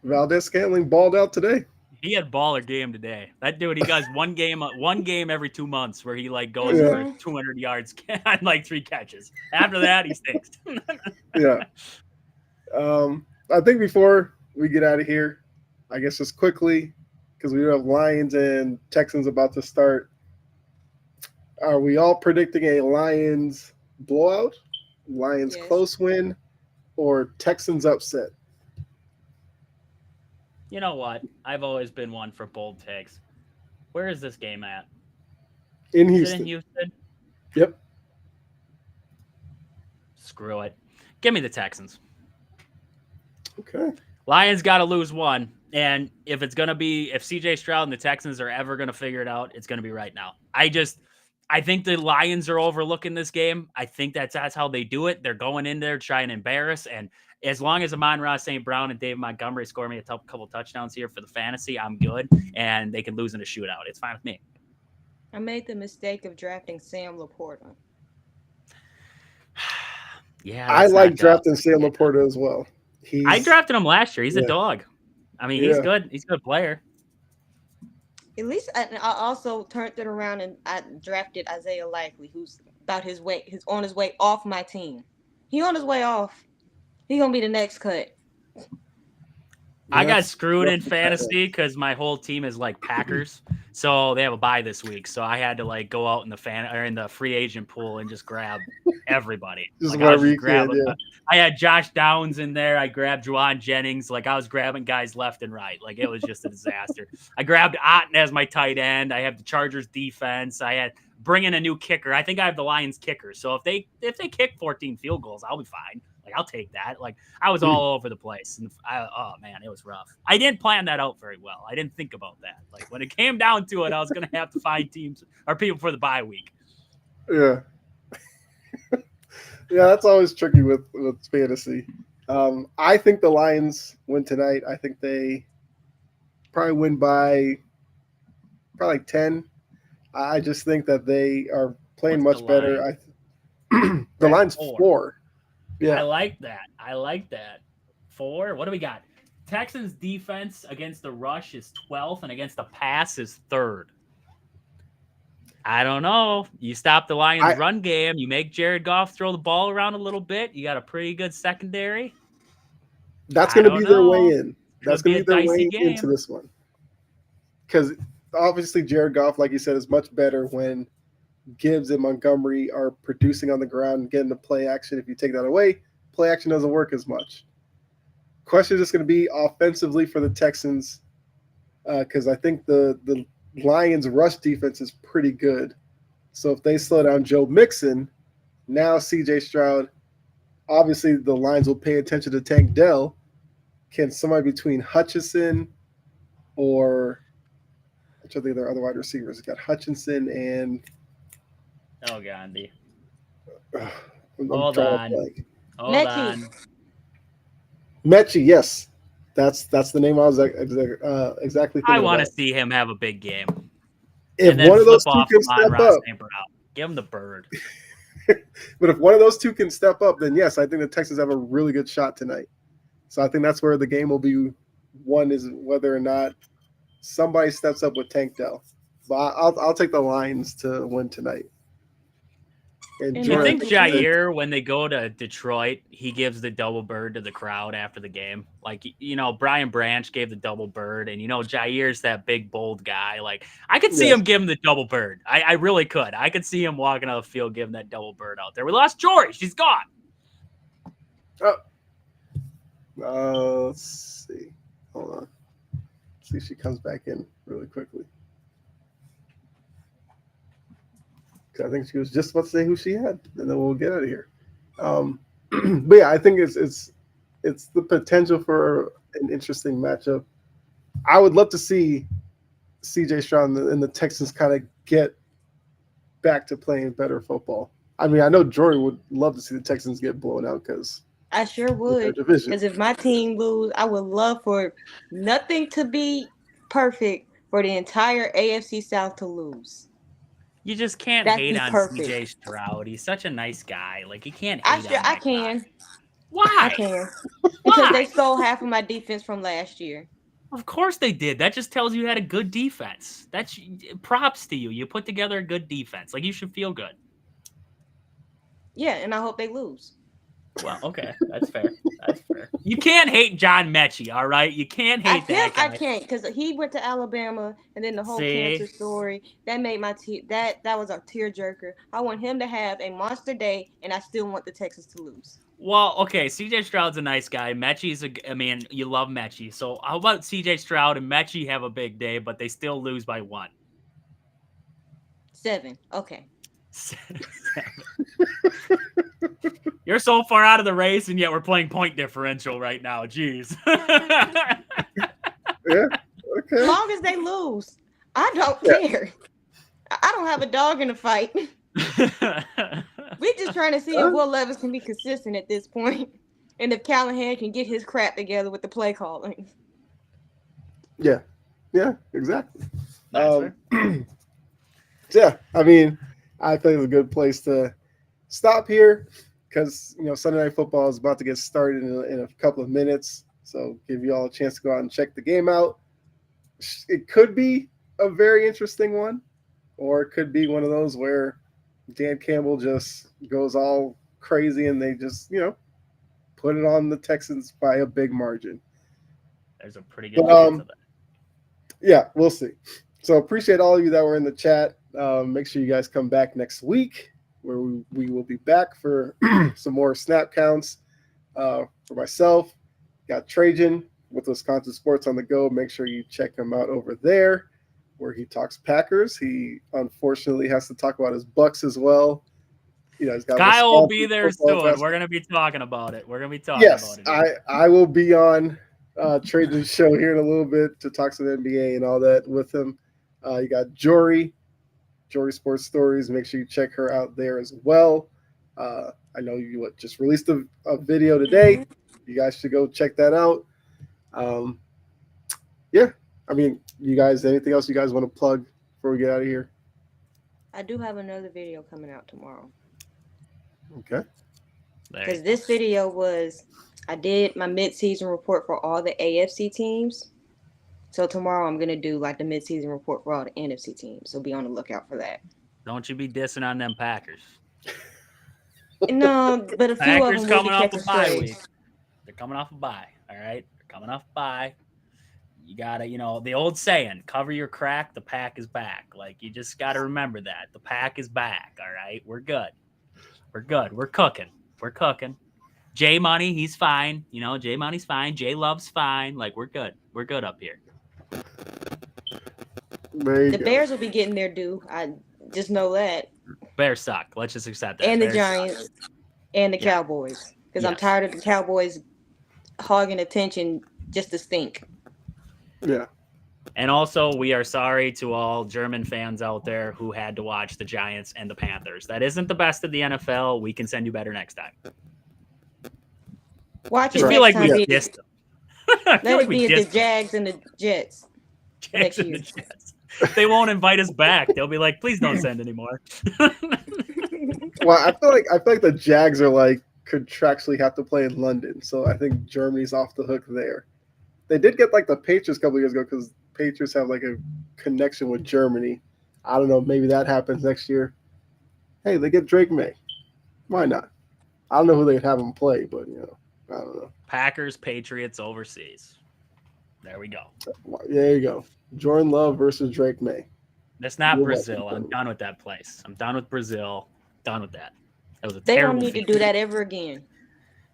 [SPEAKER 1] Valdez-Scantling balled out today.
[SPEAKER 2] He had baller game today. That dude, he does one game every 2 months where he like goes for 200 yards on like 3 catches. After that, he stinks.
[SPEAKER 1] Yeah. I think before we get out of here, I guess just quickly, because we have Lions and Texans about to start. Are we all predicting a Lions blowout, Lions close win, or Texans upset?
[SPEAKER 2] You know what? I've always been one for bold takes. Where is this game at?
[SPEAKER 1] In Houston.
[SPEAKER 2] In Houston?
[SPEAKER 1] Yep.
[SPEAKER 2] Screw it. Give me the Texans.
[SPEAKER 1] Okay.
[SPEAKER 2] Lions got to lose 1. And if CJ Stroud and the Texans are ever going to figure it out, it's going to be right now. I think the Lions are overlooking this game. I think that's how they do it. They're going in there trying to embarrass. And as long as Amon-Ra St. Brown and David Montgomery score me a couple touchdowns here for the fantasy, I'm good. And they can lose in a shootout. It's fine with me.
[SPEAKER 3] I made the mistake of drafting Sam Laporta.
[SPEAKER 1] Yeah, I like drafting Sam Laporta as well.
[SPEAKER 2] I drafted him last year. He's a dog. I mean, he's good. He's a good player.
[SPEAKER 3] At least I also turned it around and I drafted Isaiah Likely, who's about on his way off my team. He on his way off. He gonna be the next cut.
[SPEAKER 2] I got screwed in fantasy because my whole team is like Packers, so they have a bye this week. So I had to like go out in the free agent pool and just grab everybody. I had Josh Downs in there. I grabbed Juwan Jennings. Like I was grabbing guys left and right. Like it was just a disaster. I grabbed Otten as my tight end. I have the Chargers defense. I had bring in a new kicker. I think I have the Lions kicker. So if they kick 14 field goals, I'll be fine. Like, I'll take that. Like, I was all over the place. And oh, man, it was rough. I didn't plan that out very well. I didn't think about that. Like, when it came down to it, I was going to have to find teams or people for the bye week.
[SPEAKER 1] Yeah. Yeah, that's always tricky with fantasy. I think the Lions win tonight. I think they probably win by probably like 10. I just think that they are playing
[SPEAKER 2] What's
[SPEAKER 1] much
[SPEAKER 2] the
[SPEAKER 1] better.
[SPEAKER 2] line?
[SPEAKER 1] The line's 4. Yeah.
[SPEAKER 2] I like that. 4. What do we got? Texans defense against the rush is 12th and against the pass is 3rd. I don't know. You stop the Lions run game. You make Jared Goff throw the ball around a little bit. You got a pretty good secondary.
[SPEAKER 1] That's going to be their way in. That's going to be their way into this one. Because obviously Jared Goff, like you said, is much better when Gibbs and Montgomery are producing on the ground and getting the play action. If you take that away, play action doesn't work as much. Question is just going to be offensively for the Texans, because I think the Lions' rush defense is pretty good. So if they slow down Joe Mixon, now C.J. Stroud, obviously the Lions will pay attention to Tank Dell. Can somebody between Hutchinson or I'm trying to think of their other wide receivers? Got Hutchinson and
[SPEAKER 2] Gandhi.
[SPEAKER 3] Hold
[SPEAKER 2] on.
[SPEAKER 1] Mechie, yes. That's the name I was exactly thinking
[SPEAKER 2] I want to
[SPEAKER 1] about.
[SPEAKER 2] see him have a big game.
[SPEAKER 1] If one of those two can step up,
[SPEAKER 2] give him the bird.
[SPEAKER 1] But if one of those two can step up, then yes, I think the Texans have a really good shot tonight. So I think that's where the game will be won, is whether or not somebody steps up with Tank Dell. But I'll take the Lions to win tonight.
[SPEAKER 2] Do you think Jair, when they go to Detroit, he gives the double bird to the crowd after the game? Like, Brian Branch gave the double bird, and, Jair's that big, bold guy. Like, I could see him give him the double bird. I really could. I could see him walking out the field giving that double bird out there. We lost Jory. She's gone.
[SPEAKER 1] Let's see. Hold on. See if she comes back in really quickly. I think she was just about to say who she had, and then we'll get out of here. But yeah, I think it's the potential for an interesting matchup. I would love to see C.J. Stroud and the Texans kind of get back to playing better football. I mean, I know Jory would love to see the Texans get blown out because
[SPEAKER 3] I sure would. Because if my team lose, I would love for nothing to be perfect for the entire AFC South to lose.
[SPEAKER 2] You just can't hate on C.J. Stroud. He's such a nice guy. Like, you can't hate on that
[SPEAKER 3] I can.
[SPEAKER 2] Guy. Why?
[SPEAKER 3] I can. Because they stole half of my defense from last year.
[SPEAKER 2] Of course they did. That just tells you had a good defense. That's props to you. You put together a good defense. Like, you should feel good.
[SPEAKER 3] Yeah, and I hope they lose.
[SPEAKER 2] Well, okay. That's fair. That's fair. You can't hate John Mechie, all right? You can't hate that guy.
[SPEAKER 3] I can't, because he went to Alabama, and then the whole cancer story, that made my that was a tearjerker. I want him to have a monster day, and I still want the Texans to lose.
[SPEAKER 2] Well, okay, C.J. Stroud's a nice guy. Mechie's you love Mechie. So how about C.J. Stroud and Mechie have a big day, but they still lose by 1?
[SPEAKER 3] 7. Okay.
[SPEAKER 2] 7. You're so far out of the race, and yet we're playing point differential right now. Jeez.
[SPEAKER 1] Yeah. Okay.
[SPEAKER 3] As long as they lose, I don't care. I don't have a dog in the fight. We're just trying to see if Will Levis can be consistent at this point, and if Callahan can get his crap together with the play calling.
[SPEAKER 1] Yeah. Yeah. Exactly.
[SPEAKER 2] Yeah.
[SPEAKER 1] I mean, I think it's a good place to stop here because Sunday Night Football is about to get started in a couple of minutes. So give you all a chance to go out and check the game out. It could be a very interesting one, or it could be one of those where Dan Campbell just goes all crazy and they just, put it on the Texans by a big margin.
[SPEAKER 2] There's a pretty good chance of that.
[SPEAKER 1] Yeah, we'll see. So appreciate all of you that were in the chat. Make sure you guys come back next week where we will be back for some more snap counts. For myself, got Trajan with Wisconsin Sports on the Go. Make sure you check him out over there. where he talks Packers. He unfortunately has to talk about his Bucks as well. He's got
[SPEAKER 2] Kyle will be there soon.
[SPEAKER 1] Basketball.
[SPEAKER 2] We're gonna be talking about it.
[SPEAKER 1] Yes, I will be on Trajan's show here in a little bit to talk some NBA and all that with him. You got Jory Sports Stories. Make sure you check her out there as well. I know you just released a video today.
[SPEAKER 3] Mhm.
[SPEAKER 1] You guys should go check that out. Yeah, I mean, you guys, anything else you guys want to plug before we get out of here?
[SPEAKER 3] I do have another video coming out tomorrow.
[SPEAKER 1] Okay.
[SPEAKER 3] Because this video I did my mid-season report for all the AFC teams. So tomorrow I'm going to do like the mid-season report for all the NFC teams. So be on the lookout for that.
[SPEAKER 2] Don't you be dissing on them Packers.
[SPEAKER 3] No, but a few
[SPEAKER 2] Packers
[SPEAKER 3] of them
[SPEAKER 2] coming
[SPEAKER 3] will be
[SPEAKER 2] off a bye
[SPEAKER 3] catching
[SPEAKER 2] week.
[SPEAKER 3] strays.
[SPEAKER 2] They're coming off a bye. All right. They're coming off a bye. You gotta, the old saying, cover your crack, the pack is back. Like, you just gotta remember that. The pack is back. All right. We're good. We're cooking. J Money, he's fine. J Money's fine. J Love's fine. Like, we're good. We're good up here.
[SPEAKER 3] The Bears will be getting their due. I just know that.
[SPEAKER 2] Bears suck. Let's just accept that.
[SPEAKER 3] And the
[SPEAKER 2] Bears
[SPEAKER 3] Giants
[SPEAKER 2] suck.
[SPEAKER 3] and the Cowboys. Because I'm tired of the Cowboys hogging attention just to stink.
[SPEAKER 1] Yeah.
[SPEAKER 2] And also, we are sorry to all German fans out there who had to watch the Giants and the Panthers. That isn't the best of the NFL. We can send you better next time.
[SPEAKER 3] Watch it.
[SPEAKER 2] Just feel like we dissed them.
[SPEAKER 3] Let it be the Jags and the Jets.
[SPEAKER 2] Jags and the Jets. They won't invite us back. They'll be like, please don't send anymore.
[SPEAKER 1] Well, I feel like the Jags are like contractually have to play in London, so I think Germany's off the hook there. They did get like the Patriots a couple of years ago because Patriots have like a connection with Germany. I don't know, maybe that happens next year. Hey, they get Drake May. Why not? I don't know who they'd have them play, but I don't know.
[SPEAKER 2] Packers, Patriots overseas. There we go.
[SPEAKER 1] There you go. Jordan Love versus Drake May.
[SPEAKER 2] That's not Brazil. I'm done with that place. I'm done with Brazil. Done with that. That was a
[SPEAKER 3] they
[SPEAKER 2] terrible
[SPEAKER 3] don't need to do that ever again.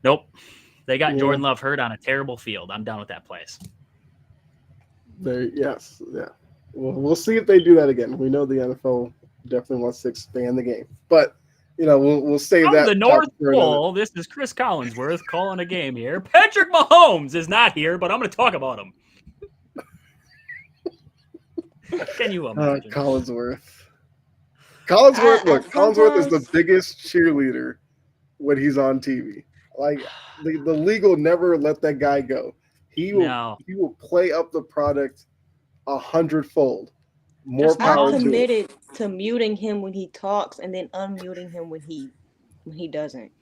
[SPEAKER 2] Nope. They got Jordan Love hurt on a terrible field. I'm done with that place.
[SPEAKER 1] Yes. We'll see if they do that again. We know the NFL definitely wants to expand the game, but we'll save
[SPEAKER 2] From
[SPEAKER 1] that.
[SPEAKER 2] The North Pole. This is Chris Collinsworth calling a game here. Patrick Mahomes is not here, but I'm going to talk about him. Can you imagine?
[SPEAKER 1] Collinsworth. Collinsworth is the biggest cheerleader when he's on TV. Like the league will never let that guy go. He will play up the product 100-fold. More power.
[SPEAKER 3] I'm committed to muting him when he talks and then unmuting him when he doesn't.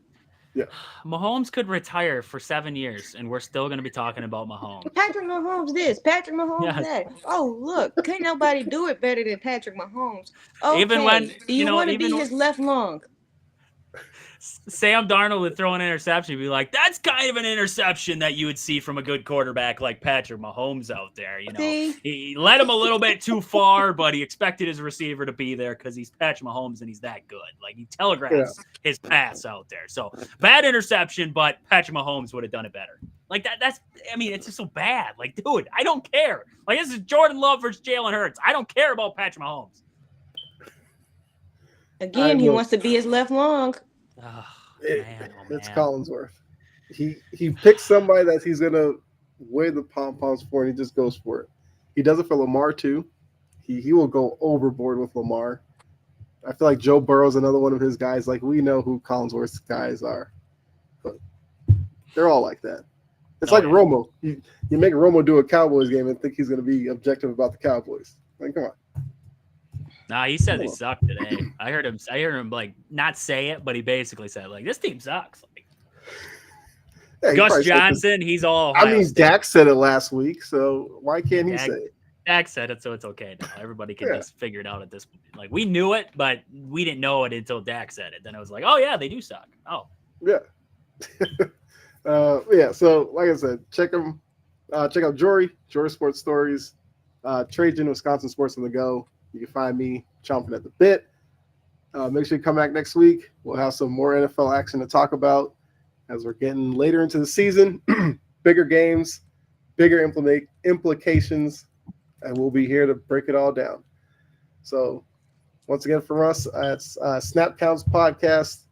[SPEAKER 1] Yeah.
[SPEAKER 2] Mahomes could retire for 7 years, and we're still going to be talking about Mahomes.
[SPEAKER 3] Patrick Mahomes this, Patrick Mahomes that. Oh, look, can't nobody do it better than Patrick Mahomes. Okay.
[SPEAKER 2] Even when
[SPEAKER 3] do you want to be his left lung?
[SPEAKER 2] Sam Darnold would throw an interception. You'd be like, that's kind of an interception that you would see from a good quarterback like Patrick Mahomes out there. He led him a little bit too far, but he expected his receiver to be there because he's Patrick Mahomes and he's that good. Like, he telegraphs his pass out there. So bad interception, but Patrick Mahomes would have done it better. Like it's just so bad. Like, dude, I don't care. Like, this is Jordan Love versus Jalen Hurts. I don't care about Patrick Mahomes.
[SPEAKER 3] Again, he wants to be his left lung.
[SPEAKER 2] Oh,
[SPEAKER 1] it's Collinsworth. He picks somebody that he's gonna weigh the pom-poms for, and he just goes for it. He does it for Lamar too. He will go overboard with Lamar. I feel like Joe Burrow's another one of his guys. Like, we know who Collinsworth's guys are, but they're all like that. It's like Romo. You make Romo do a Cowboys game and think he's gonna be objective about the Cowboys. Like, come on.
[SPEAKER 2] Nah, he said they suck today. I heard him like not say it, but he basically said like this team sucks. Like Gus Johnson, he's all.
[SPEAKER 1] Dak said it last week, so why can't he say it?
[SPEAKER 2] Dak said it, so it's okay now. Everybody can just figure it out at this point. Like, we knew it, but we didn't know it until Dak said it. Then it was like, oh yeah, they do suck. Oh
[SPEAKER 1] yeah, So like I said, check them. Check out Jory Sports Stories, Trajan, Wisconsin Sports on the Go. You can find me chomping at the bit. Make sure you come back next week. We'll have some more NFL action to talk about as we're getting later into the season. Bigger games, bigger implications. and we'll be here to break it all down. So once again, from us at Snap Counts Podcast,